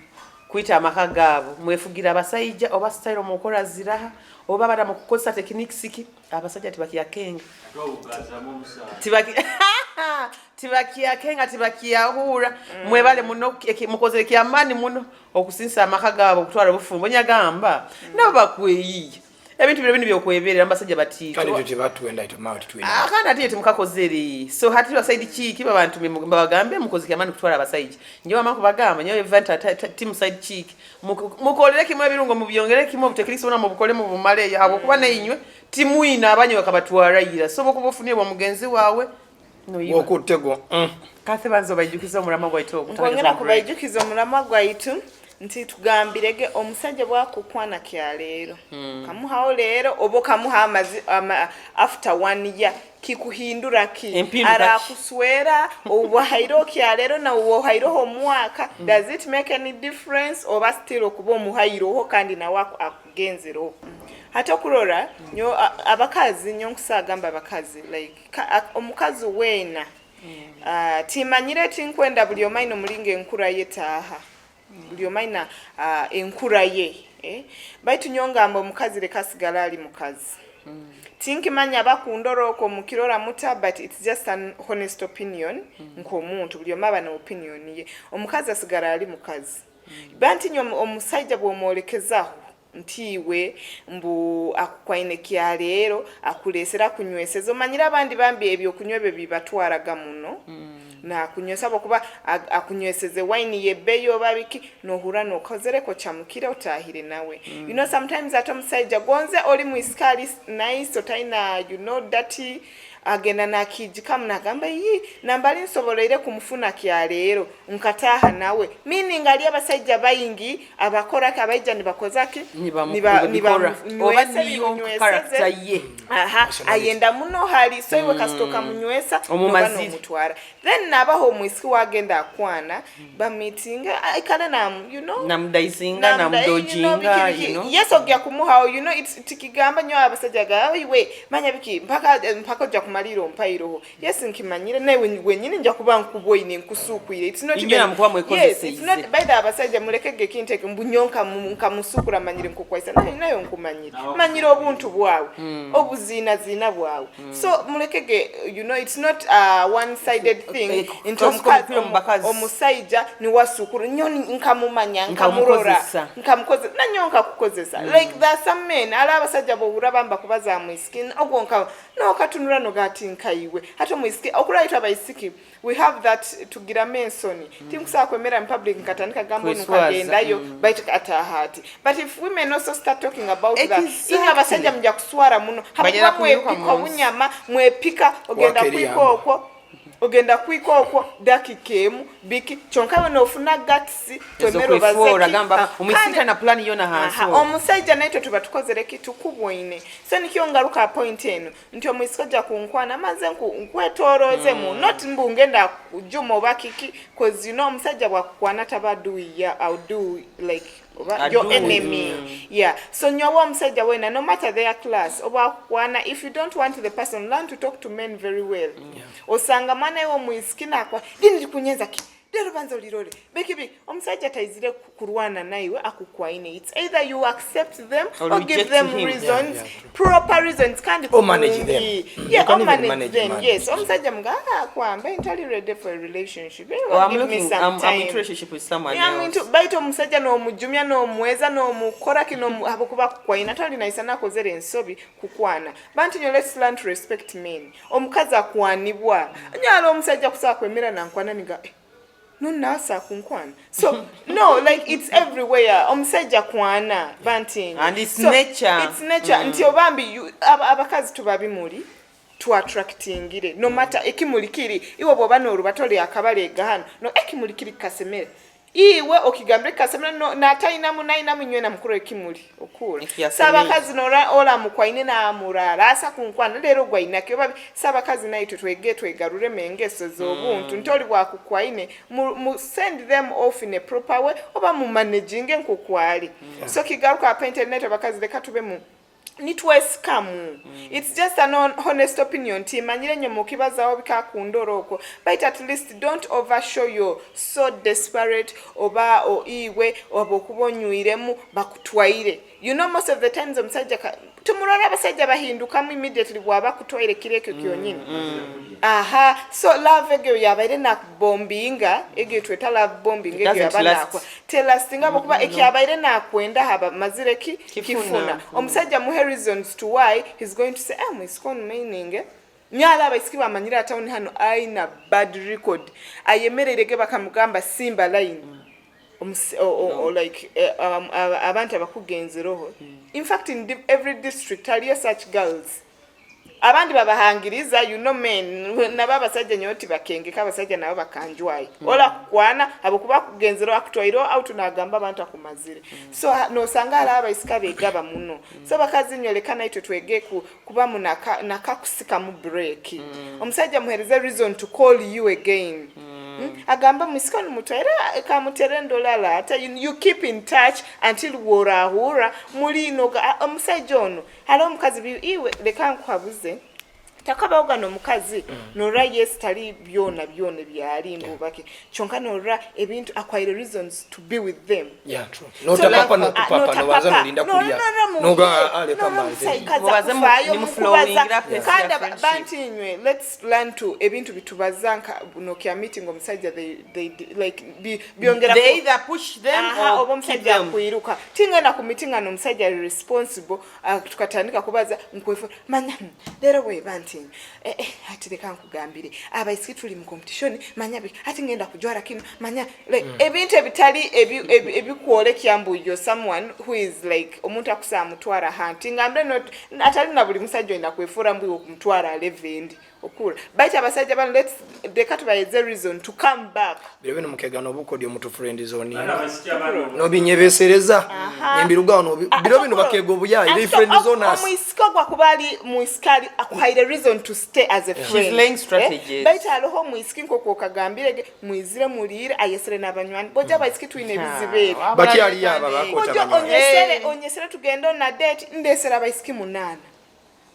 kuita amakagabo mwefugira abasajja oba style omukora ziraha oba bada mukukosa techniques ki abasajja tibakiya kenga tibakiya kenga tibakiya hura mwebale muno mukozere ki amani muno okusinsa amakagabo kutwala bufumbo nyagamba nabo bakweyiye ebintu bino byokweberera ambasajja batika kandi byo batwenda itomauti twina akana ati timukakozeri so hati basaidi chiki babantu bagambe mukozike amani kutwala abasajja nyo amako bagamba nyo event team side chiki mukolere kimwe birungo mubyongere kimwe butekirisi bona mubukole mu bumale abo kuba nainywe timu ina abanyo bakabatwarayira so bokubufunye bwa mugenzi wawe no yiba okutego kathe banzo bayijukiza omulama gwa ito ngena kubayijukiza omulama gwa ito nti tugambirege omusajja bwakukwana kya leero kamuhawo leero oba kamuha amazi after 1 year kikuhindura ki ara kuswera obuhairo kya leero na obuhairo omwaka does it make any difference oba still okuba omuhairo ho kandi na wako akugenzero hata kurora nyo abakazi nyo nkusagamba abakazi like omukazi wena timanyire tinkwenda buli omaino mulinge enkura yetaha buli omaina enkura ye baitu nyongamba omukazi lekasigala ali mukazi tinkimanya bakundoroko mukirora muta but it's just an honest opinion nkomuntu buli omaba na opinion ye omukazi asigala ali mukazi banti nyo omusajja bw'omwolekezaho ntiwe mbu akukwaine kya leero akulesera kunyweseza omanyira abandi bambi ebyo kunywebe bibatwaraga muno na kunywesa bokuba akunyweseze wine yebeyo babiki nohura nokozereko chamukira otahire nawe you know sometimes atomusajja gonze oli mu iskali nice otaina you know dirty agenda nakijika mnagamba yi nambali nsoboleire kumufuna kya leero nkataha nawe meaning ali abasajja bayingi abakora kabaija nibakozaki niba character ye ayenda muno hali so iwe kastoka munywesa mutwara then nabaho omwisi wagenda akwana ba meeting ikana na you know namdaisinga namdojinga you know yes ogya kumuha you know it's tikigamba nyo abasajja ga iwe manya biki mpaka ja kumaliro mpairo yes nkimanyire nawe wenyine nja kuba nkuboyine nkusukwire it's not yes it's not by the abasajja mulekege kinteke mbunyonka nkamusukura manyire nkukwaisa nayo nkumanyire manyire obuntu bwawe obuzina zina bwawe so mulekege you know it's not a one sided thing into omusajja ni wasukuru nyoni nkamumanya nkamurora nkamkoze nanyonka kukozesa like there's some men ala abasajja boburabamba kubaza mu skin ogonka no katunura no gati nkaiwe hata mu skin okuraita baisiki we have that tugira mensoni timkusa kwemera in public nkatanika gambo nukagendayo bite atahati but if women also start talking about that ina abasajja mja kuswara muno hapo mwepika bunyama mwepika ogenda kwiko dakikemu biki chonkawe nofuna gatsi tomero bazeki gamba umisita na plan yona haso omusajja naito tubatukozere kitu kubwoine so nikiongaruka point eno ntyo mwisikoja kunkwana maze nkwetoroze mu not mbungenda kujumo bakiki cause you know omusajja bwakwana tabadu ya I'll do like your enemy yeah so nyowa omusajja wena no matter their class obakwana if you don't want the person learn to talk to men very well osanga mana yo mwisikina kwa dini kunyenza ki lero banzo lirole bekibi omusajja taizire kurwana naiwe akukwaine it's either you accept them or give them reasons proper reasons kandi manage them manage them yes omusajja mga kwamba entirely ready for a relationship I'm in a relationship with someone else baito omusajja no mujumya no mweza no mukora kino abakuba kukwaina tali naisa nakozere ensobi kukwana bantu nyo let's learn to respect men omukazi akwanibwa nyalo omusajja kusaba kwemera nankwana niga no nasa kunkwana so no like it's everywhere omusajja kwana banting and it's so, nature nti obambi abakazi tubabimuli to attractingire no matter ekimulikiri iwo bobana orubatole akabale gahano no ekimulikiri kasemere iwe okigambire kasemere no nataina munaina munywena mukuru ekimuli okura sabakazi no ola mukwaine na amurara asa kunkwana lero gwaina kyobabi sabakazi naito twegarure mengeso zobuntu ntoli bwakukwaine mu send them off in a proper way oba mu managing enkokwali so kigaruka apa internet abakazi lekatube mu nitwesikamu it's just an honest opinion timanyire nyo mukibazawo bikakundoroko but at least don't overshow your so desperate oba o iwe obokubonyuiremu bakutwaire you know most of the times omusajja tumurara abasajja bahindukamu immediately bwaba kutwaire kireke kyonyine so love egyo yabaire nakubombinga egyo tweta love bombing egyo yabanakwa telastinga bokuba ekyabaire nakwenda haba mazireki kifuna omusajja mu reasons to why he's going to say it's con meaning nyala abaisikiba amanyira atawuni hano aina bad record ayemererege bakamugamba simba line like abantu abakugenzeroho in fact in every district aliyo such girls abandi babahangiriza you know men nabo abasajja nyoti bakengeka abasajja nabo bakanjwayi ola kwana abo kuba kugenzero akutwairo out nagamba abantu akumazire so no sangala abayisika begaba muno so bakazi nyolekana ito twege kuba nakakusika mu break omusajja muhereza reason to call you again agamba musikano mutera kamuterendo lala ata you keep in touch until worahura mulino omusajja ono halo mukazi iwe leka nkwabuze takaba ogano mukazi nora yes tali byona byali mbubake chonka nora ebintu acquire reasons to be with them true no tapapa no papa no waza mulinda kulia no ga ale kama mubaze mu flowing rapid kind of bantinywe let's learn to ebintu bitubazanka no kya meeting omusajja they like byongera they either push them or omusajja kuiruka tingana ku meeting ano omusajja responsible tukatandika kubaza nkwefu manya lero we banti ati leka nkugambire abayisiki tuli mu competition manya ati ngenda kujwara kino manya like ebintu ebitali ebikuole kyambu yo someone who is like omuntu akusa mutwara hunting ngambe not atali na buli musajja ina kwefura mbu okumutwara levendi okura baita abasajja ban let's they cut by the reason to come back bebe no mukegano bukodyo mutu friend zone no binyebesereza nembiruga no biro bino bakego buya ile friend zone as muisiko kwa kubali muiskali akwaire reason to stay as a friend she's laying strategies baita aloho muisiki nkoko kagambire muizire mulire ayesere nabanywani boja baisiki twine bizibere baki ali yaba bakota onyesere tugendo na date ndesera baisiki munana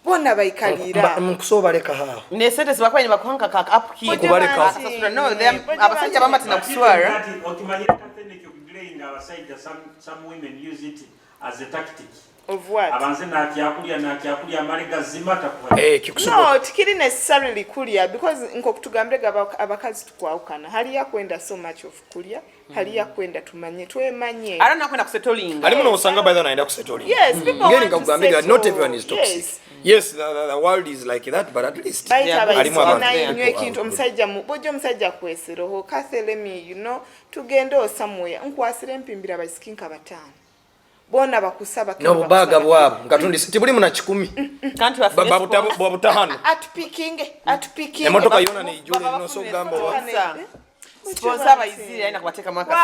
bona bayikalira mukusoba leka ha nesete sibakwanye bakuhanka ka upkeep kubaleka no them abasajja bamatina kuswara otumanyira katene kyo kuglaying abasajja some women use it as a tactic of what abanze na kyakulya malega zimata kwa kikusoba no tikiri necessarily kulia because nkokutugambire abakazi tukwaukana hali ya kwenda so much of kulia hali ya kwenda tumanye twemanye arana kwenda kusettling ali muno usanga by the naenda kusettling yes people want to settle not everyone is toxic yes the world is like that but at least alimu abanywe kintu omusajja bojo omusajja kwesiroho kathelemi you know tugendo somewhere nkwasire mpimbira abasikinka batano bona bakusaba no bubaga bwabo ngatundi tibuli muna 10 kantu babutahano at picking emotoka yona ne ijule no so gambo sponsor abayizire aina kubateka mwaka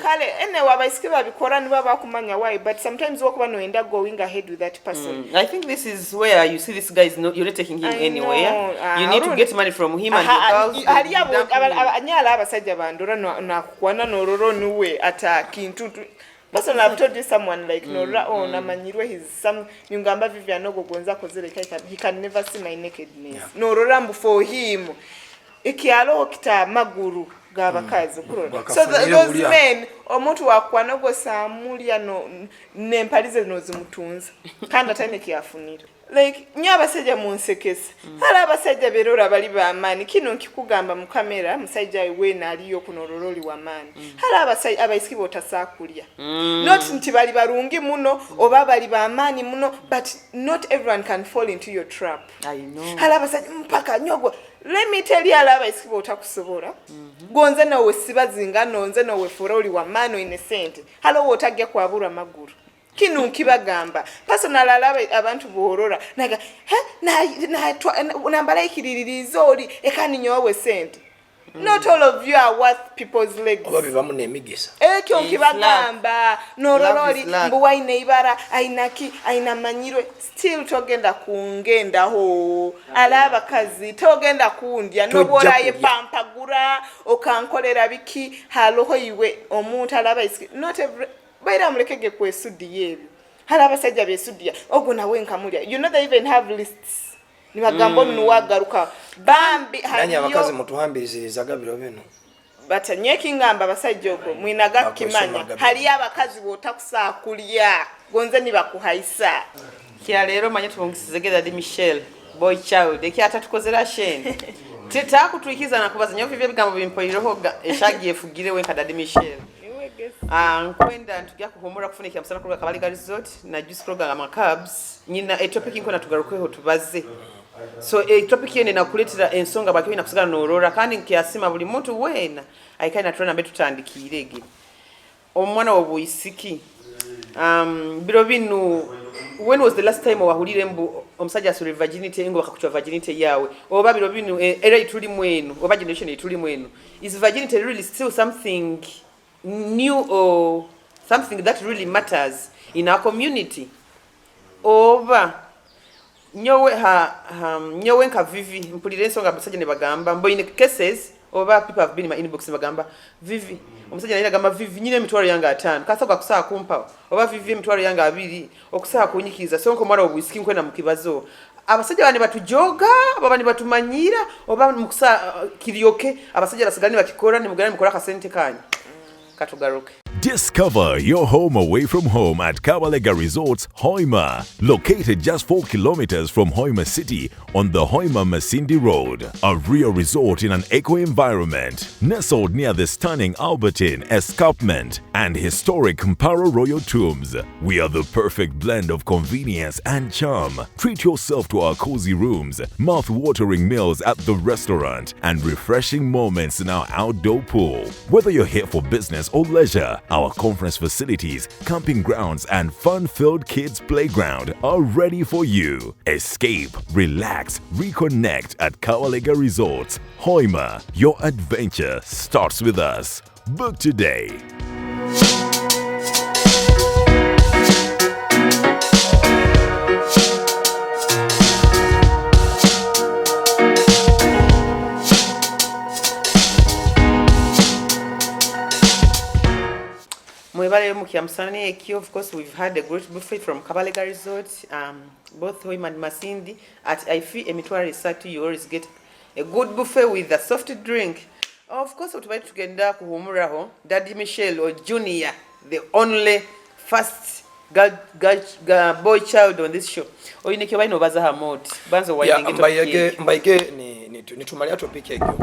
kale ene wabayisike babikora niba bakumanya why but sometimes wokuba no enda going ahead with that person I think this is where you see this guy is not you're not taking him anywhere you need to get money from him and your girls hali yabo anyala abasajja bandora na kukwana nororo nuwe ata kintu person I've told you someone like Nora na manyirwe his some nyungamba vivya no gogonza kozere he can never see my nakedness Nora mbu for him ikialo kita maguru gabakazi kurona so those men omuntu wakwana go samulya no nempalize no zimutunza kandi atane kiyafunira like nyabasajja munsekese hala abasajja berora bali bamani kino nkikugamba mu kamera musajja we naliyo kunororoli wamani hala abasajja abayisiki botasakulya not nti bali barungi muno oba bali bamani muno but not everyone can fall into your trap I know hala abasajja mpaka nyogo let me tell you hala abayisiki botakusobola gonze nawe sibazinga nonze nawe foroli wamano innocent hala wotage kwabura maguru kinu nkibagamba personal alabe abantu borora naga nambala ikiririzo oli ekani nyowe sente not all of you are worth people's legs obabi bamune emigisa ekyo nkibagamba nororoli mbuwaine ibara ainaki aina manyirwe still togenda kungenda ho alaba kazi togenda kundya noboraye pampagura okankolera biki haloho iwe omuntu alaba isi not every baira mulekege kwesudi yebyo hala abasajja besudia ogo nawe nkamulya you know they even have lists ni magambo nuwagaruka bambi hanya abakazi mutuhambiriza gabiro bino bata nyeki ngamba basajja ogo mwinaga kimanya hali abakazi botakusakulya gonze ni bakuhaisa kya lero manye tubongisize di Michelle boy child ekyata tukozera shene teta kutwikiza nakubaza nyo vivye bigambo bimpoyiroho eshagi efugire wenka dadi Michelle nkwenda ntujja kuhumura kufunika musana kuruga kabaliga resort na juice program amacabs nyina topic inko natugarukeho tubaze so topic yene nakuletera ensonga bakiwe nakusagala norora kandi nkiasima buli muntu wena ayikaina tuna mbe tutandikirege omwana wobuyisiki biro binu when was the last time wahulire mbu omusajja asula virginity ngo bakakuchwa virginity yawe oba biro bino era ituli mwenu oba generation ituli mwenu is virginity really still something new or something that really matters in our community oba nyowe nka vivi mpulire ensonga abasajja ne bagamba mbo in cases oba people have been in my inbox bagamba vivi omusajja naye agamba vivi nyine emitwalo yanga 5 kasoka kusaa kumpa oba vivi emitwalo yanga 2 okusaa kunyikiza sonko mara obwisiki nkwena mukibazo abasajja bane batujoga babani batumanyira oba mukusaa kiryoke abasajja basigani bakikora ne mugana mukora kasente kanyi katugaruke. Discover your home away from home at Kabalega Resorts, Hoima, located just 4 kilometers from Hoima City on the Hoima-Masindi Road. A real resort in an eco-environment, nestled near the stunning Albertine Escarpment and historic Mparo Royal Tombs. We are the perfect blend of convenience and charm. Treat yourself to our cozy rooms, mouth-watering meals at the restaurant, and refreshing moments in our outdoor pool. Whether you're here for business or leisure, our conference facilities, camping grounds, and fun-filled kids' playground are ready for you. Escape, relax, reconnect at Kawalega Resorts. Hoima, your adventure starts with us. Book today. Of course, we've had a great buffet from Kabalega Resort, both Hoima and Masindi. At Ifi Emitwari Satu, you always get a good buffet with a soft drink. Of course, we to get kuhumuraho, Daddy Michelle or Junior, the only first boy child on this show. Oyineke baino baza hamot. Banzo wayinge to mbaige ni tumalia topic egyo.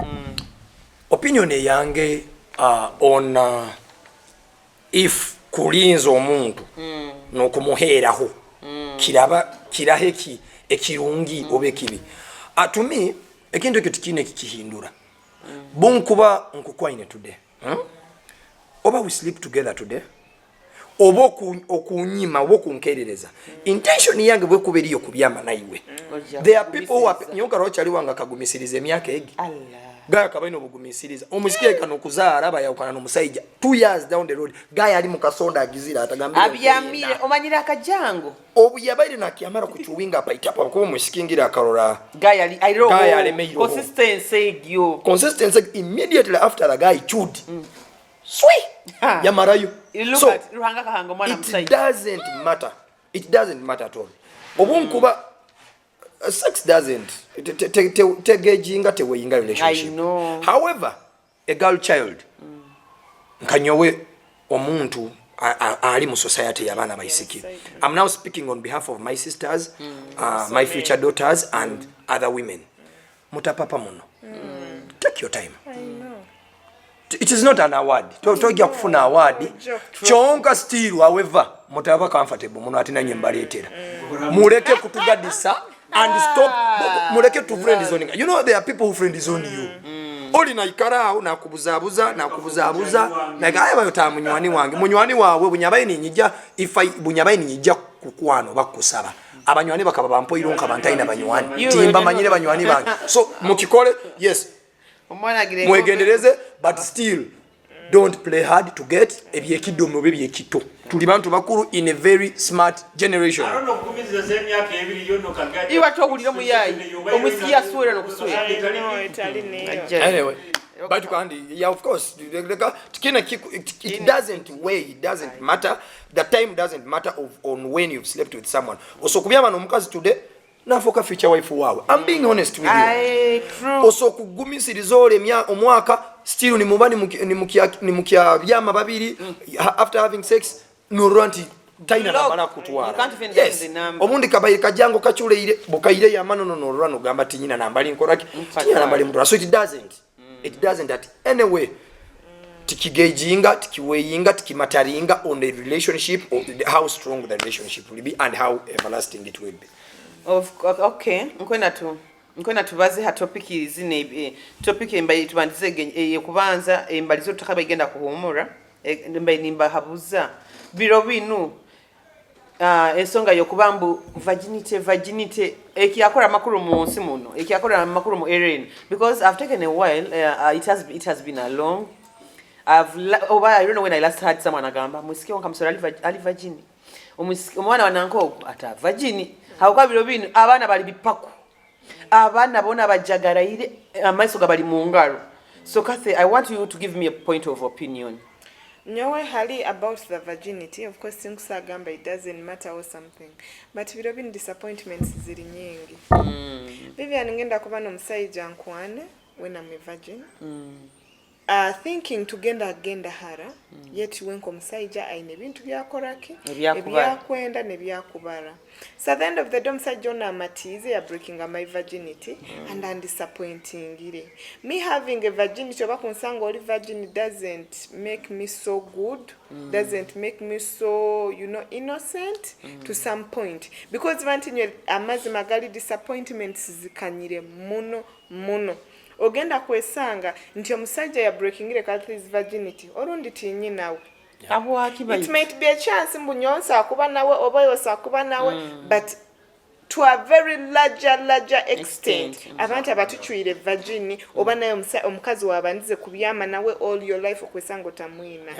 Opinion yange on if kulinza omuntu n'okumuheeraho kiraheki ekirungi obekibi to me ekintu ekyo tikine kikihindura bunkuba nkukwaine today oba we sleep together today oba okunyima oba okunkerereza intention yange bwe kuberiyo kubyama naiwe there are people who are nyoka rochali wanga kagumisiriza emyaka egi Gaya kabaino obugumisiriza omusikie kano kuzaara bayawukana n'omusajja 2 years down the road gaya ali mukasonda agizira atagambira abyamire omanyira akajango obuyabaire nakyamara kuchuwinga apaita pa ko musikingira akarora gaya ali airo consistency immediately after the guy chewed sweet yamarayo so ruhanga kahanga mwana musajja it doesn't matter at all obunkuba sex doesn't tegejinga teweyinga relationship. I know. However, a girl child nkanyowe omuntu ali mu society yabana bayisiki. I'm now speaking on behalf of my sisters, my future daughters and other women. Mutapapa muno. Take your time. I know. It is not an award. Togya kufuna award. Chonka still however mutaba comfortable muno atina nyembaletera. Muleke kutugadisa and stop muleke to friend zoning. You know there are people who friend zone you. Oli na ikarao na kubuzabuza na gaya bayota munywani wange munywani wawe bunyabaye ninyija ifa bunyabaye ninyija kukwano bakusaba abanywani bakaba bampoiro nka bantaina banywani timba manyire banywani bange so mukikole yes mwegendereze but still don't play hard to get ebyekidomo bebyekito tuli bantu bakuru in a very smart generation. I don't know kumiza zemi yake ebiri yono kagati iwa togulira muyayi omusikia swera no kuswera anyway but yeah of course it doesn't matter, the time doesn't matter on when you've slept with someone also kubyama nomukazi today nafoka future wife wawe. I'm being honest with you. True. Also kugumisiriza ole omwaka still ni mubani ni mukia byama babiri after having sex no ranti taina na bana kutwara. Yes. Omundi kabaye kajango kachuleire bokaire ya mano no rano gamba tinyina nambali nkoraki tinyina nambali mtu. So it doesn't that anyway tikigejinga tikiweyinga tikimataringa on the relationship or how strong the relationship will be and how everlasting it will be. Okay, nkwena tubaze ha topic izine topic embaye tubandize kubanza embalizo tukaba igenda kuhumura embaye nimba habuza biro binu ensonga yokubambu virginity ekiyakora makuru mu nsi muno ekiyakora makuru mu area because I've taken a while it has been a long I don't know when I last heard someone agamba musiki wankamsora ali virgin omwana wananko ata virgin hauka biro bino abana bali bipaku abana bona bajagaraire amaiso gabali mu ngalo so Kathy I want you to give me a point of opinion. Nyowe hali about the virginity, of course Sinkusa Gamba it doesn't matter or something. But biro bini disappointments ziri nyingi. Vivian ngenda kuba n'omusajja nkwane when I'm a virgin. Thinking tugenda hara yet wenko omusajja aine bintu byakoraki ebyakwenda ne byakubara. So at the end of the day omusajja ono amatize ya breaking my virginity and I'm disappointing ire. Me having a virginity oba kunsanga oli virgin doesn't make me so good, doesn't make me so innocent to some point because vantinye amazima gali disappointments zikanyire muno ogenda kwesanga nti omusajja ya breakingire Kathy's virginity orundi tinyi nawe it might be a chance mbunyonsa akuba nawe oba yosa akuba nawe but to a very larger extent abantu abatuchwire virgin oba nayo omukazi wabandize kubyama nawe all your life okwesanga otamwina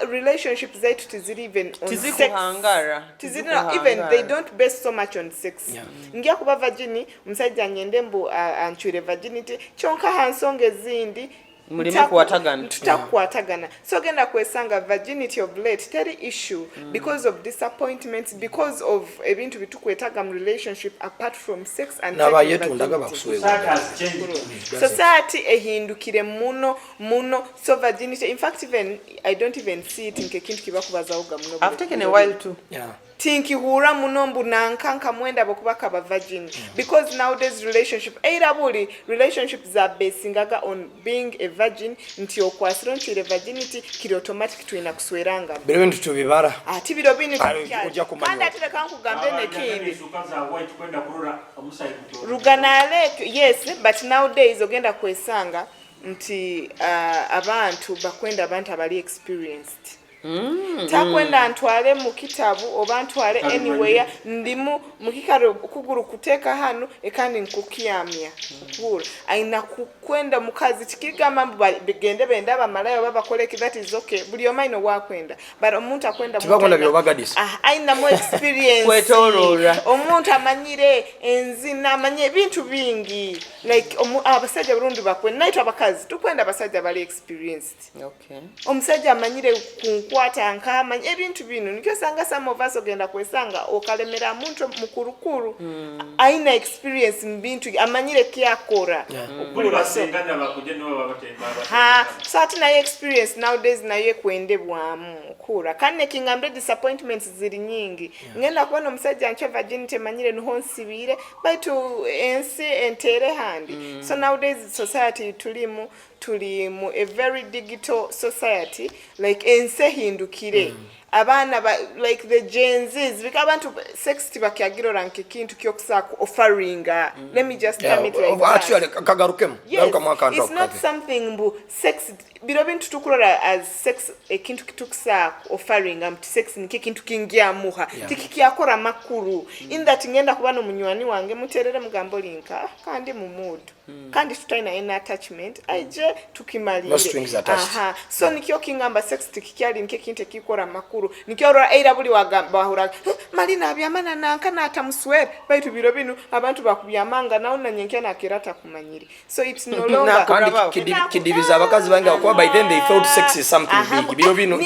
relationships zaitu tiziri even on sex tiziri even they don't base so much on sex ngia kuba virgin omusajja nyende mbu anchwire virginity chonka hansonge zindi mulime kuwatagana so genda kwesanga virginity of late teri issue because of disappointments because of ebintu bitukwetaga mu relationship apart from sex and society ehindukire muno so virginity in fact even I don't even see it nke kintu kibakubazaoga muno. I've taken a while too. Tinki hura munombu na nkanka mwenda bakubaka ba virgin because nowadays relationships are basing on being a virgin nti okwasiro nti virginity kiri automatic tuina kusweranga bero bintu tubibara ati biro bini tukya kandi atire kanku gambe ne kindi ruganale yes but nowadays ogenda kwesanga nti abantu bakwenda abantu abali experienced takwenda ntwale mu kitabu oba ntwale anywhere ndimu mukikaro kuguru kuteka hano ekandi nkukiyamya kuguru aina kukwenda mukazi tikiga mambo bigende benda bamalayo baba koleki that is okay buli omaino wakwenda but omuntu akwenda tibakwenda byobagadisa aina mo experience kwetorora omuntu amanyire enzina amanye bintu bingi like abasajja Burundi bakwenda naitwa abakazi tukwenda abasajja bali experienced omusajja amanyire kwata nkama ebintu bino nikyo sanga some of us ogenda kwesanga okalemera muntu mukurukuru aina experience mbintu amanyire kyakora basengana bakuje no babatemba certain experience nowadays naye kwendebwamu okura kane kingambe disappointments ziri nyingi ngenda kubona omusajja anche virginity manyire no honsibire baitu ensi entere handi so nowadays society tulimu a very digital society like ense hindukire abana like the Gen Zs bikabantu sex tibakyagira ranke kintu kyokusaku offeringa let me just tell it like that actually kagarukem garuka mwaka it's not something mbu sex biro bintu tukurora as sex ekintu kitukusaku offeringa mti sex ni kintu kingia muha tikikyakora makuru in that ngenda kubana munywani wange muterere mugambo linka kandi mu mood kandi tutaina ina attachment aije tukimalire so nikyo kingamba sex tikikyali nke kintu kikora makuru nikyora era buli wagamba bahura malina abyamana nankana atamuswera baitu biro binu abantu bakubyamanga nawo nanyenke nakirata kumanyiri so it's no longer kidibiza abakazi banga kwa by then they thought sex is something big biro binu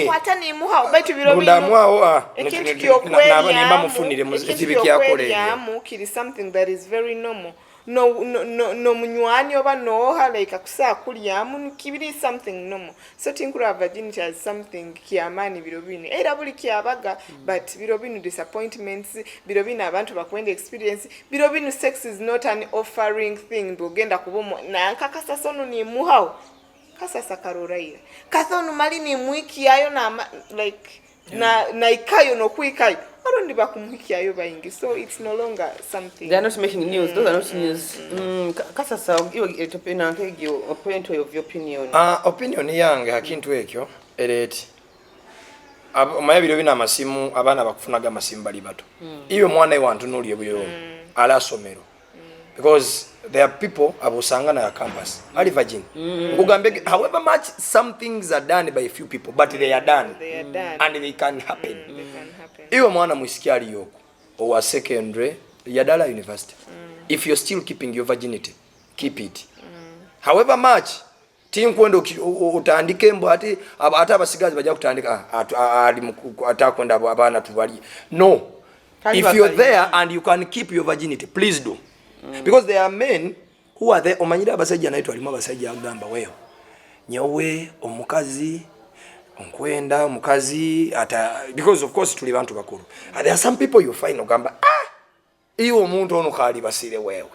kwata ni muha baitu biro binu ndamwao ekintu kyokwera nimba mufunire muzibiki yakore kiri something that is very normal no munywani oba no like akusa kulyamu kibiri something normal so tinkura virginity as something kiamani birobini era buli kiabaga but birobini disappointments birobini abantu bakwenda experience birobini sex is not an offering thing bogenda kubomo na nkakasa sono ni muhao kasasa karoraira kathonu mali ni mwiki yayo na like na ikayo no kuikayo arondi bakumuhiki ayo bayingi so it's no longer something they are not making news those are not news kasasa etopena nkegyo opinion of your opinion opinion yange akintu ekyo ereti Omayabiro bina amasimu abaana bakufunaga amasimu bali bato. Iyo mwana wantu nuli ebuyo ala somero. Because there are people abusanga na campus ali virgin. Kugambe however much some things are done by a few people but they are done. And they can happen. Iyo mwana musikia ali yoko or secondary Yadala University. If you're still keeping your virginity, keep it. However much tinkwenda utandike mbo ati abasigazi bajja kutandika ali atakwenda abana tubali. No. If you're there and you can keep your virginity, please do. Because there are men who are there. Omanyira abasajja naitwa alimu abasajja agamba weyo nyowe omukazi onkwenda omukazi ata because of course tuli bantu bakuru. And there are some people you find ogamba iyo omuntu ono kali basire wewe.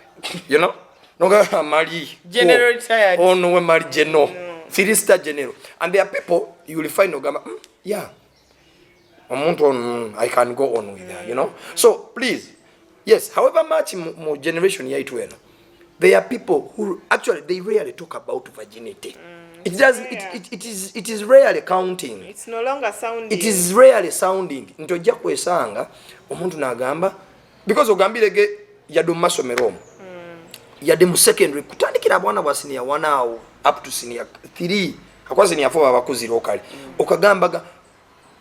You know? Noga mali general retired. Ono we mali general. Three-star general. And there are people you will find ogamba yeah. Omuntu on I can go on with that, you know? So please, yes, however much more generation yaitu eno, there are people who actually they rarely talk about virginity. It does it is rarely counting. It's no longer sounding. It is rarely sounding. Ntojja kwesanga omuntu nagamba because ogambirege yadu masomero. Yade mu secondary kutandikira abwana bwa senior 1 up to senior 3 akwa senior 4 abakuzi lokali okagambaga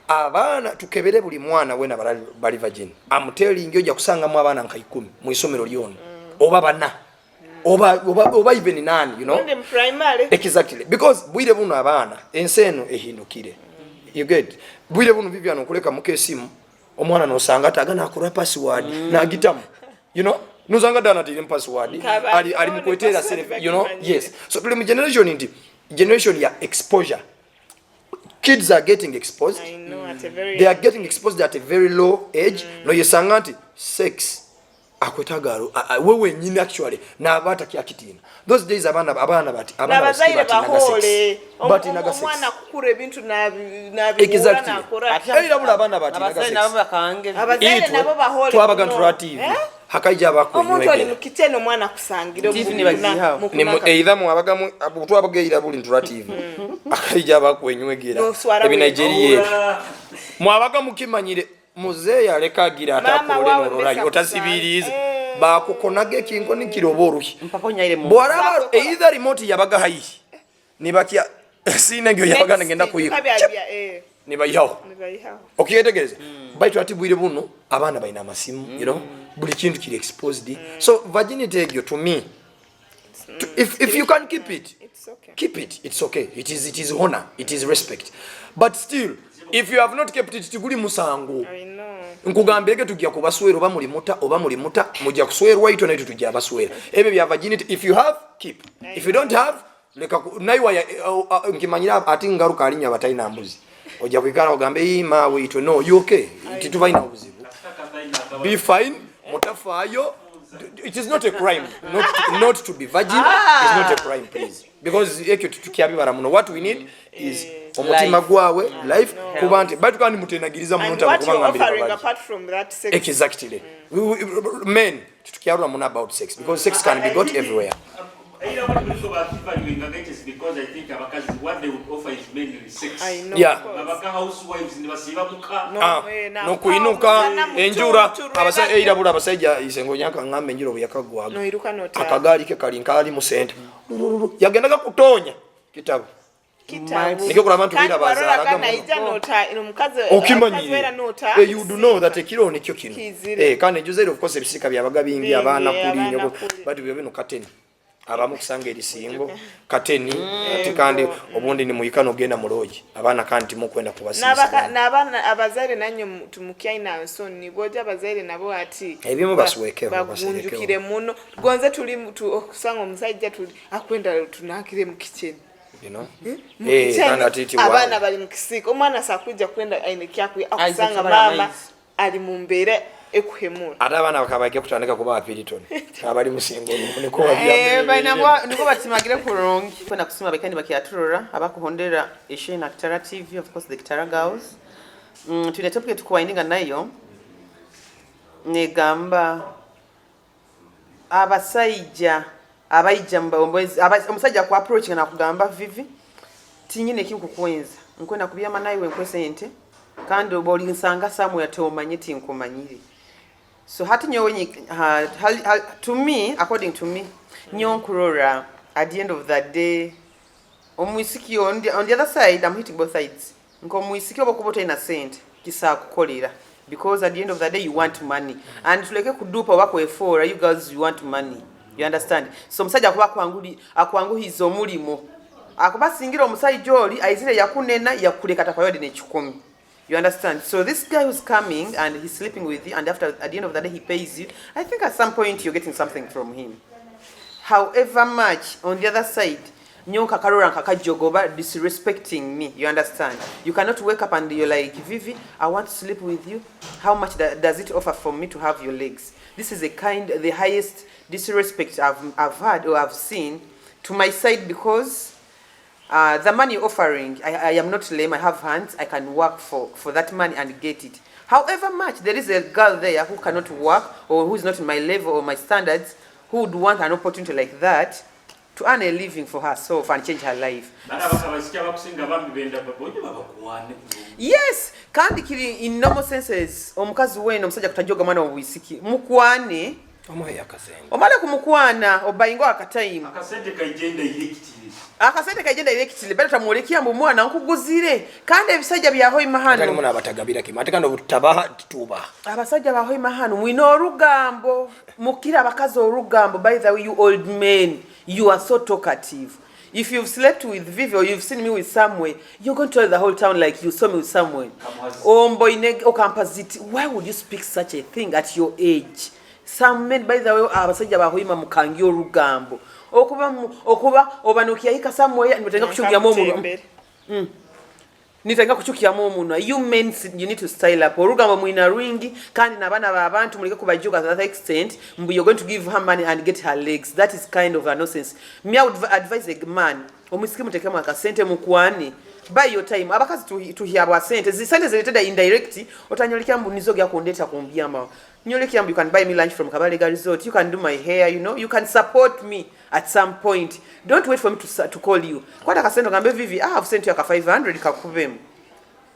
abana tukebere buli mwana wena bali virgin. I'm telling you kusanga mu abana nka 10 mu isomero lyono oba bana oba even nani, you know, in primary. Exactly, because bwire buno abana enseno ehindukire. You get bwire buno Vivian okuleka mukesimu omwana no sanga tagana akura password na gitamu, you know, nuzanga dana tili password ali mkwetera self, you know. Yes, so the generation ya exposure. Kids are getting exposed. I know, at a very they are getting exposed at a very low age. No yesanga nti sex akwetagaro wewe nyine actually na abata kyakitina. Those days abana bati bazaire bahole naga sex omwana kukura ebintu na exactly nakora era bula abana bati naga sex abazaire nabo bahole twabaga ntura TV hakaija bako omuntu ali mu kiteno mwana kusangira mu either mu abagamu twabageira buli ntura TV hakaija bako enywegera ebi Nigeria mu abagamu kimanyire muze yalekagira atakole n'orolayi otasibirize bakukonage kinko nikiroboruhi bwara either remote yabaga hayi nibakia sina ngyo yabaga ngenda kuyika nibayaho okiyetegeze baitu atibwire buno abana baina amasimu, you know, buli kintu kiri exposed. So virginity egyo to me, if you can keep it, it's okay. Keep it. It's okay. It is honor. It is respect. But still, if you have not kept it, tiguli musango. I know. Nkugambege tujja kubaswera oba muri muta mujja kuswerwa ito na tujja baswera. Ebe bya virginity, if you have, keep. If you don't have, leka naiwa nkimanyira ati ngaruka alinya bataina mbuzi. Ojja kwikala ogambe ima wito no, you okay? Tituvaina obuzibu. Be fine. Mutafayo. It is not a crime not to be virgin. It's not a crime, please, because tukiabibara muno what we need is omutima gwawe life kubanti but kandi mutenagiriza muno offering apart from that sex. Exactly. Men tukiarura muno about sex because sex can be got everywhere. Because I think what they would offer is mainly sex. I know. Yeah. Housewives No kuinuka enjura abasa eirabula abasajja isengo nyaka ngambe njiro byakagwa. No iruka nota. Akagali ke kalinkali mu center. Yagendaga kutonya kitabu. Niko kula abantu bira bazalaga mu. Okimanyira nota. You do know that ekiro nekyo kino. Kandi juzaire of course ebisika byabaga bingi abana kulinyo but byo bino kateni. Abamu kusanga erisingo kateni ati kandi obundi ni muyikano genda muloji abana kandi mukwenda kubasisa nabana abazaire nanyo tumukyina nsoni niboja abazaire nabo ati ebimu basweke bagunjukire muno gonze tuli okusanga omusajja tuli akwenda tunakire mu kitchen, you know, kandi ati abana bali mu kisiko omwana sakujja kwenda aine kyakwe akusanga mama ali mumbere ekuhemura adabana bakabake kutandika kuba apiriton abali musingo niko wabya bainangwa niko batimagire kurongi kwenda kusima bekani bakiaturura abakuhondera eshe na Kitara TV, of course the Kitara girls. Tune topic tukwindinga nayo negamba abasajja abayija mbombozi omusajja ku approaching na kugamba vivi tinyine kikukwenza nkwenda kubyama nayo enkwese ente kandi oboli nsanga somewhere tomanyi tinkumanyire. So hati nyo when to me, according to me, nyokurora at the end of the day, omwisiki on the other side, I'm hitting both sides. Nko omwisiki obokubota ina sent kisa kukolera. Because at the end of the day, you want money. And tuleke kudupa wako efora, you girls, you want money. You understand? So msaja akuanguhiza omulimo. Akuba singira omusajja oli aizire yakunena yakuleka takayode ne 10. You understand? So this guy who's coming and he's sleeping with you, and after at the end of the day he pays you. I think at some point you're getting something from him. However much on the other side, Nyonka Karora and Kakajogoba disrespecting me. You understand? You cannot wake up and you're like, Vivi, I want to sleep with you. How much does it offer for me to have your legs? This is the highest disrespect I've had or I've seen to my side, because the money offering, I am not lame, I have hands, I can work for that money and get it. However much, there is a girl there who cannot work or who is not in my level or my standards, who would want an opportunity like that to earn a living for herself and change her life. Yes, kandi kiri in normal senses, omukazi weno omusajja kutajoga mwana obwisiki mukwane omale kumukwana obayingo akatime akasente kagenda directly better tamulekia mu mwana nkuguzire kandi ebisajja bya hoima hano kandi muna abatagabira kimate kandi obutabaha tuba abasajja ba hoima hano mwino orugambo mukira abakazi orugambo. By the way, you old men, you are so talkative. If you've slept with Vivi or you've seen me with someone, you're going to tell the whole town like you saw me with someone. Why would you speak such a thing at your age? Some men, by the way, abasajja ba hoima mukangi orugambo. Okuba obanukia hika somewhere nitenga kuchukia momu. Nitenga kuchukia momu. You men, you need to style up. Orugambo mwina ringi kandi nabana babantu muleke kubajuka to that extent. You're going to give her money and get her legs. That is kind of a nonsense. Me, I would advise a man. Omusiki muteke mwakasente mukwani. Buy your time. Abakazi tuhiyabwa sente. Zisente zileteda indirecti. Otanyolikia mbu nizogya kundeta kumbiyama. You can buy me lunch from Kabalega Resort. You can do my hair, you know. You can support me at some point. Don't wait for me to call you. Kwata kasendo ngambe Vivi, I have sent you 500 kakubemu.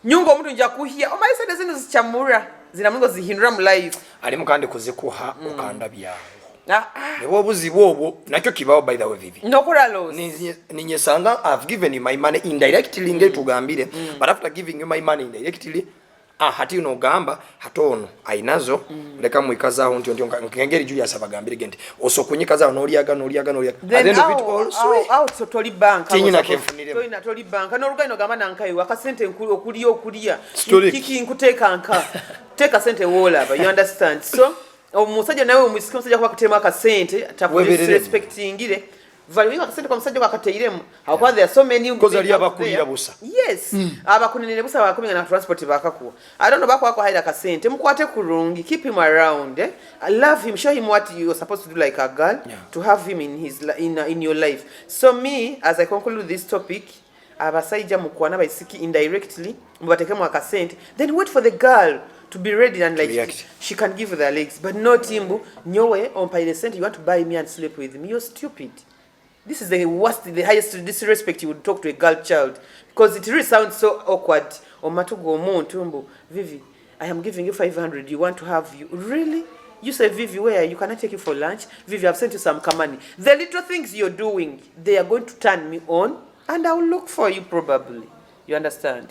Nyungo mtu nja kuhia. Oma isa zinu zichamura. Zina mungo zihinura live. Ali mukande kuzikuha ukanda bya. Nebo buzibobo nakyo kibawo by the way Vivi. Nokora loss. Ninyesanga I've given you my money indirectly nge tugambire. But after giving you my money indirectly, hati uno gamba hatono ainazo leka mwikazaho nti ngengeri Julius abagambire gente osokunyikazaho noliaga at the end of it all out toli bank tinyina kefunire toina toli bank no rugaino gamba nankayo akasente okuliya kiki nkuteka anka teka sente wola you understand. So omusajja nawe omusiki omusajja kwa kutema akasente respectingire value akasente kwa musajja akateiremu how there are so many because ali abakulira busa. Yes, abakunene busa bakuminga na transport bakakuwa. I don't know bako haida kasente mukwate kurungi, keep him around. I love him, show him what you're supposed to do like a girl, to have him in his in your life. So me, as I conclude this topic, abasajja mukwana baisiki indirectly mubatekemu akasente, then wait for the girl to be ready and like she can give you the legs, but not timbu nyowe on pay the cent you want to buy me and sleep with me. You're stupid. This is the worst, the highest disrespect you would talk to a girl child, because it really sounds so awkward. Vivi, I am giving you 500. You want to have you really? You say Vivi, where you cannot take you for lunch? Vivi, I've sent you some money. The little things you're doing, they are going to turn me on, and I will look for you probably. You understand?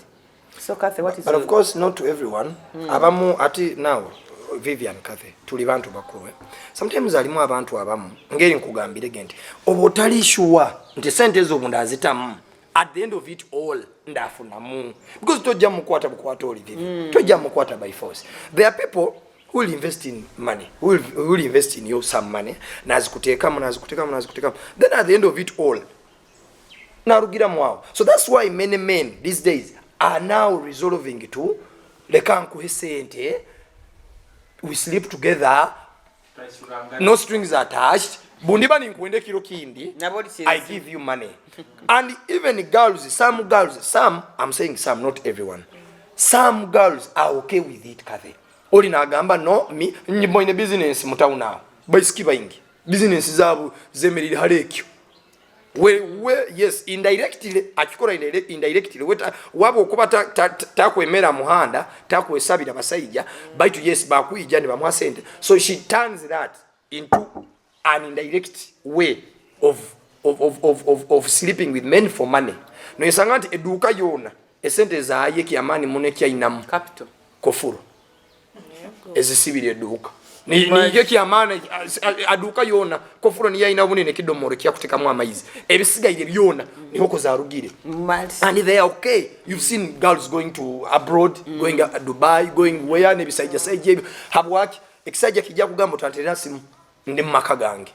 So Kathy, what is? But of course, not to everyone. Abamu ati now. Vivian Kathy tuli bantu bakuwe sometimes alimu abantu abamu ngeri nkugambire gente obotali sure nti sente ezo bunda azitamu at the end of it all ndafunamu because tojja mukwata oli Vivi tojja mukwata by force. There are people who will invest in money, who will invest in you some money nazikuteekamu then at the end of it all narugira mwao. So that's why many men these days are now resolving to leka nkuhe sente. We sleep together, no strings attached. Bundiba ninkuende kilo kindi, I give you money. And even girls, some I'm saying some, not everyone. Some girls are okay with it, Kathy. Oli na gamba no, me, njibo in business mutau now. Baisiki baingi. Business zabu zemerili harekyo. Yes, indirectly akikola indirectly wabo okuba takwemera muhanda takwesabira basajja baitu yes bakuyija ne bamwa sente, so she turns that into an indirect way of sleeping with men for money. No yesanga nti eduuka yona esente zaaye kyamani munekya inamu capital kofuro ezisibire eduuka ni kyamani aduuka yona kofuro ni yaina bunene kidomoro kyakutekamu amaizi ebisigaire byona niho kozarugire and they are okay. You've seen girls going to abroad, going to Dubai, going where ne bisajja sajja habwaki ekisajja kijja kugamba tantera simu ndi maka gange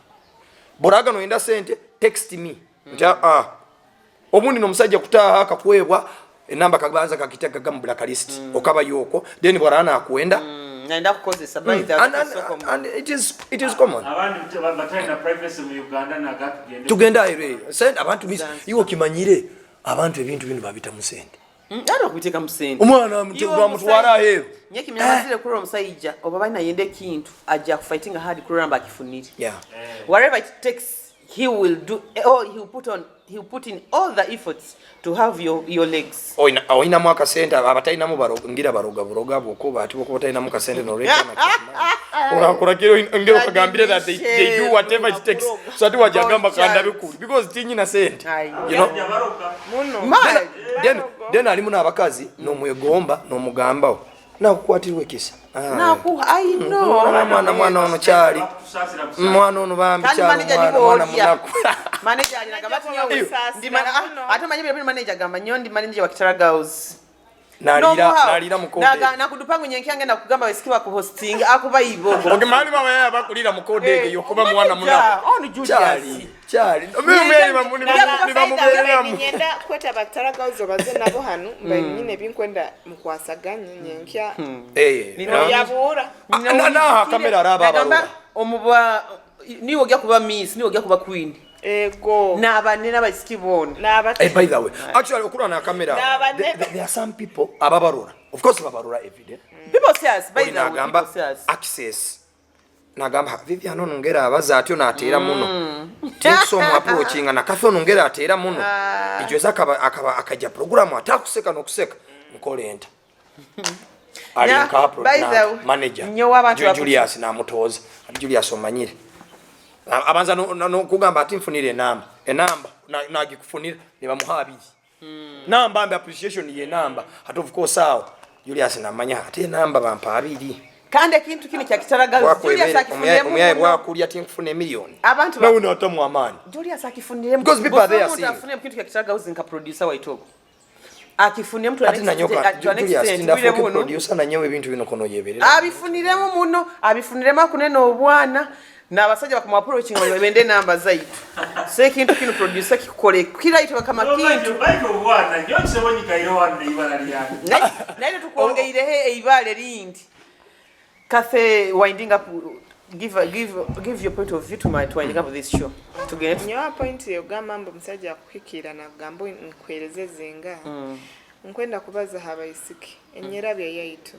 boraga no enda sente text me nja obundi no musajja kutaha akakwebwa enamba kabanza kakiteka gam blacklist okaba yoko then borana akuenda naenda kukozesa by the and it is common abantu batayina privacy mu Uganda na tugenda ere sente abantu biza iwo kimanyire abantu ebintu bino babita mu sente Ado kubiteka musende. Omwana mtugwa mutwara heyo. Nyeki myamazire kuri omusayija oba bana yende kintu ajja fighting hard kuri ramba kifuniri. Yeah. Whatever it takes he will do, or he'll put in all the efforts to have your legs. Oina mwaka sente abataina mu ngira baroga bokuba ati bokuba taina mu kasente no rate na kora kiro ngero kagambire that they do whatever it takes so ati wajagamba kanda bikuru because tinyi na sente you know muno then ali muna abakazi no mwegomba no mugambao na kukwatirwe kisa na ku I know mwana ono chali mwana ono bambi chali mwana munaku manager ali nagabati ndi ate manyibire bino manager gamba nyondi manager wa Kitara Girls nalira mukode na kudupangu nyenkiange na kugamba wesikiwa ku hosting akuba ibo okay mali baba yaya bakulira mukode yokuba mwana munaku ono Julius chali mimi bamubera nyenda kweta Kitara Girls obaze nabo hanu nyine binkwenda mukwasaganya nyenkya nino yabura na kamera araba baba omubwa niwo gya kuba miss niwo gya kuba queen ego n'abanene abasikibona by the way actually okura na camera there are some people ababarura of course babarura every day people say us by the way people say us access nagamba Vivian onongera abaza atyo natera muno so mu approaching na kafe onongera atera muno ijoza akaja program atakuseka nokuseka mukole enter ali nkapro na manager Julius na mutoza Julius omanyire abanza no kugamba ati mfunire enamba nagikufunira niba muhabiri namba ambe appreciation ye namba at of course sawa Julius namanya ati namba bampa abiri kande kintu kini kya Kitara Girls Julius akifunire umuyaye bwakuli ati nkufune million abantu nawe notamu amani Julius akifunire because people are there seeing afunire kintu kya Kitara Girls nka producer wa itoko akifunire mtu ati nanyoka Julius ndafuke producer nanyewe bintu bino kono yeberera abifuniremo muno abifuniremo kunena obwana na basajja bakamwa approaching bali bende namba zaidi se kintu kino producer kikole kila ito kama kintu baiko bwana nyonse wonyika iro wanne ibala lyane na ile tukuongeire he ibale lindi cafe winding up give your point of view to my winding up this show to get your point yo gamambo msajja kuhikira na gambo nkwelezeze nkwenda kubaza habayisiki enyerabye yaitu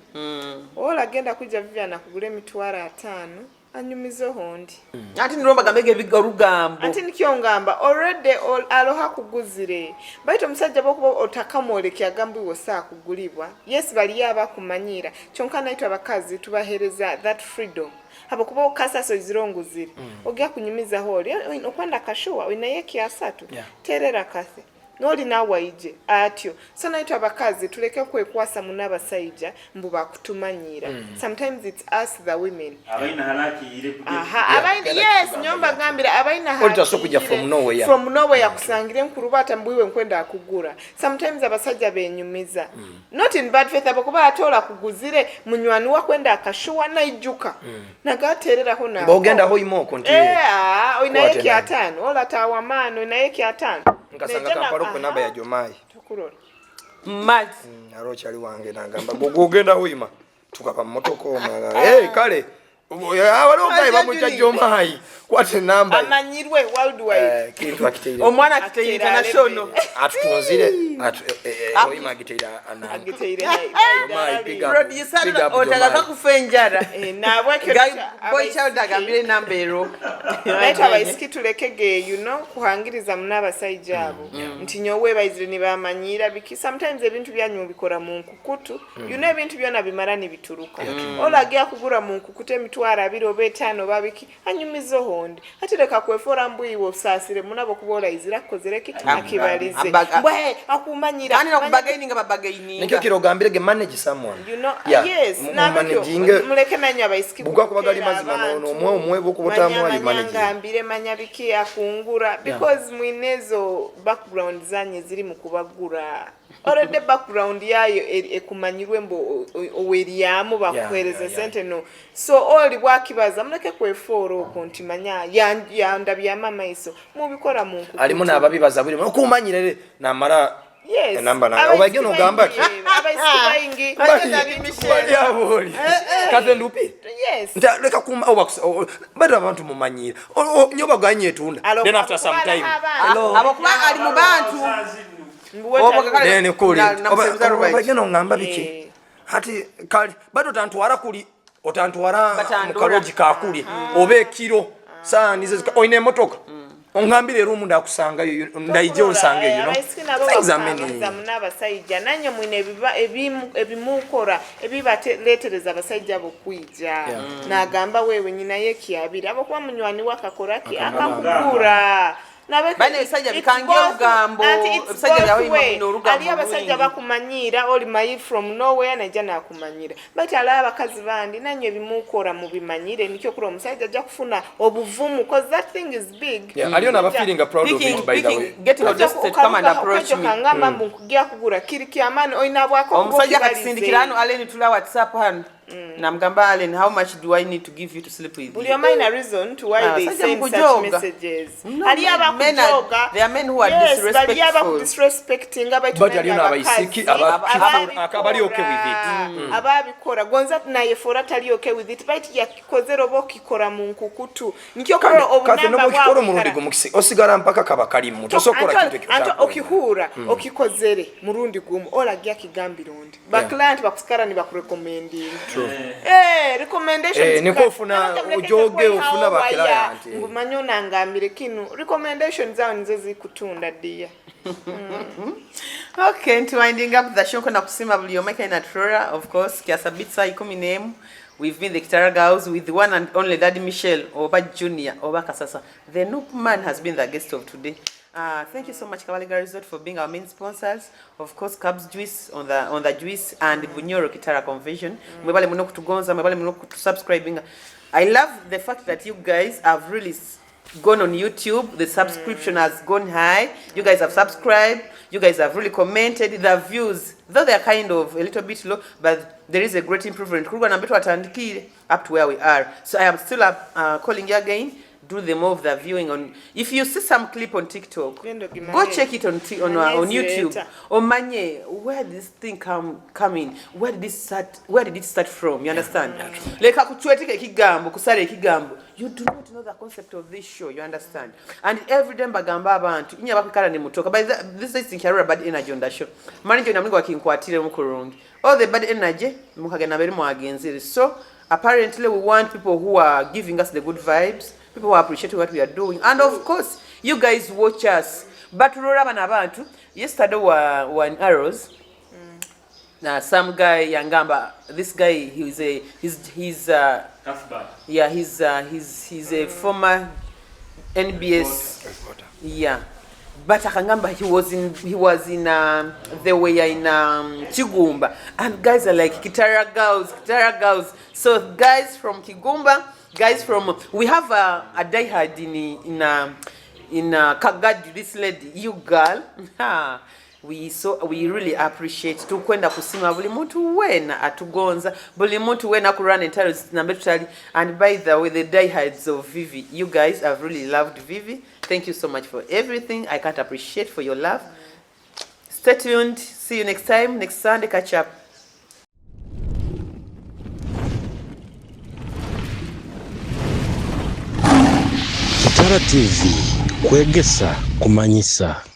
ola genda kuja Vivian nakugule mitwara 5 anyumizo hondi ati niromba gambege bigarugambo ati nikyongamba already aloha kuguzire baito musajja bokuba otakamolekya gambu wosa kugulibwa yes bali yaba kumanyira kyonka naitwa abakazi tubahereza that freedom habo kuba okasaso zironguzire ogya kunyumiza holi okwenda kashuwa inayeki asatu terera kase noli nawaije atyo so naitwa abakazi tuleke kwekwasa munaba saija mbuba kutumanyira sometimes it's us the women abaina halaki ile abaina yes nyomba gambira abaina halaki olita so kujja from nowhere kusangire nkurubata mbwiwe nkwenda akugura sometimes abasajja benyumiza not in bad faith abakuba atola kuguzire munywani wa kwenda akashuwa naijuka nagaterera ho na bogenda ho imo continue oinayeki atano ola tawamano oinayeki atano nkasanga kamparo ko namba ya Jomai tukurora mad arocha ali wange nagamba gogenda wima tukapa motoko omala kale abaloga bamucha Jomai What a number. Amanyirwe worldwide. Kintu akiteire. Omwana akiteire international. Atutunzire oyima agiteire ana. Agiteire. Producer otaka kufenjara. Nabwe boy child agambire nambero. Later abaisiki tulekege kuhangiriza munabasajja abo. Nti nyowe bayizire ni bamanyira biki sometimes ebintu byanyu bikora mu nkukutu. Ebintu byona bimara ni bituruka. Olagia kugura mu nkukutu emitwara 2 oba 5 babiki anyumizo honde. Ati leka kwefora mbuyiwo osasire munabo kubola izira kozereki akibalize. Bwe akumanyira. Ani okubagaininga babagaininga. Nikyo kirogambire ge manage someone. Yes, muleke nanya abaisiki. Bugwa kubagali mazima omwe bokubotamu ali manage. Ngambire manya biki akungura because mwinezo background zanye ziri mu kubagura. Already background yayo ekumanyirwe mbo oweriyamu bakwereza sente no. So oli bwakibaza muleke kweforo kontimanya yanda byamama iso mubikora mu nkukutu. Alimu nababibaza buli okumanyire namara. Yes. Namba na obageno gamba ki abaisibayingi bali aboli kaze ndupi yes nta leka kuma bada abantu mumanyira nyoba ganye tunda then after some time abakuba ali mu bantu nene kuli obageno ngamba biki hati kali bado tantwara kuli otantwara mukaloji kakuli obe kilo saa nize oine motoka ongambire rumu ndakusanga ndaije osanga examine munabasajja nanyo mwine ebimukora ebibaletereza abasajja bokwija nagamba wewe nyina yekiabira abokuba munywani wakakoraki akakugura bane bisajja bikangiye ugambo bisajja byawe imino urugambo ali abasajja bakumanyira oli mayi from nowhere naija nakumanyira but ala abakazi bandi nanyo bimukora mu bimanyire nikyo kuri omusajja ajja kufuna obuvumu because that thing is big aliyo na feeling proud of it by the way getting audited come and approach me kangamba mbukugia kugura kiriki amani oina bwako omusajja katisindikirano aleni tula WhatsApp hano namgamba Allen, how much do I need to give you to sleep with you? Will you mind a reason to why they send such messages? No, there are men who are disrespectful. Disrespecting but you know akabali okay with it. Ababikora gonza naye fora tali okay with it but yakozero bokikora mu nkukutu nikyo kora obunamba bwa murundi gumukisi osigara mpaka kabakali muto sokora kintu kikata okihura okikozere murundi gumu olagia kigambirondi ba client bakusikara ni bakurecommending recommendation niko ufuna ujoge ufuna ba client ngumanyo nangambire kinu recommendation zao nizo zikutunda dia okay to winding up the show kuna kusima buli omeka ina Trora of course kiasabitsa ikumi name. We've been the Kitara girls with the one and only Daddy Michelle Oba Junior Oba Kasasa. The Noop man has been the guest of today. Thank you so much Kabalega Resort for being our main sponsors. Of course Cubs Juice on the juice and Bunyoro Kitara Convention. Mwebale muno kutugonza, mwebale muno kutusubscribing. I love the fact that you guys have really gone on YouTube. The subscription has gone high. You guys have subscribed. You guys have really commented. The views, though they are kind of a little bit low, but there is a great improvement. Up to where we are. So I am still calling you again. Do the more of the viewing on. If you see some clip on TikTok, go check it on YouTube. Or Manye, where did this thing come in? Where did it start from? You understand? Like you do not know the concept of this show. You understand? And every day bagamba abantu inya bakikara ni mutoka. But this is Kitara bad energy on the show. Manager na mlingo akinkwatire mukurungi. All the bad energy mukagenda beri mu agenzire. So apparently we want people who are giving us the good vibes. People who appreciate what we are doing. And of course, you guys watch us. But yesterday were in Arrows. Some guy Yangamba, this guy he's a former NBS but Akangamba he was in they were in Kigumba and guys are like Kitara girls. So guys from Kigumba, guys from we have a diehard in Kagadi, this lady, you girl. We really appreciate tukwenda kusima buli muntu wena atugonza buli muntu wena kurun entire nambetali. And by the way, the diehards of Vivi, you guys have really loved Vivi. Thank you so much for everything. I can't appreciate for your love. Stay tuned. See you next time, next Sunday. Catch up. Kitara TV, Kwegesa, Kumanyisa.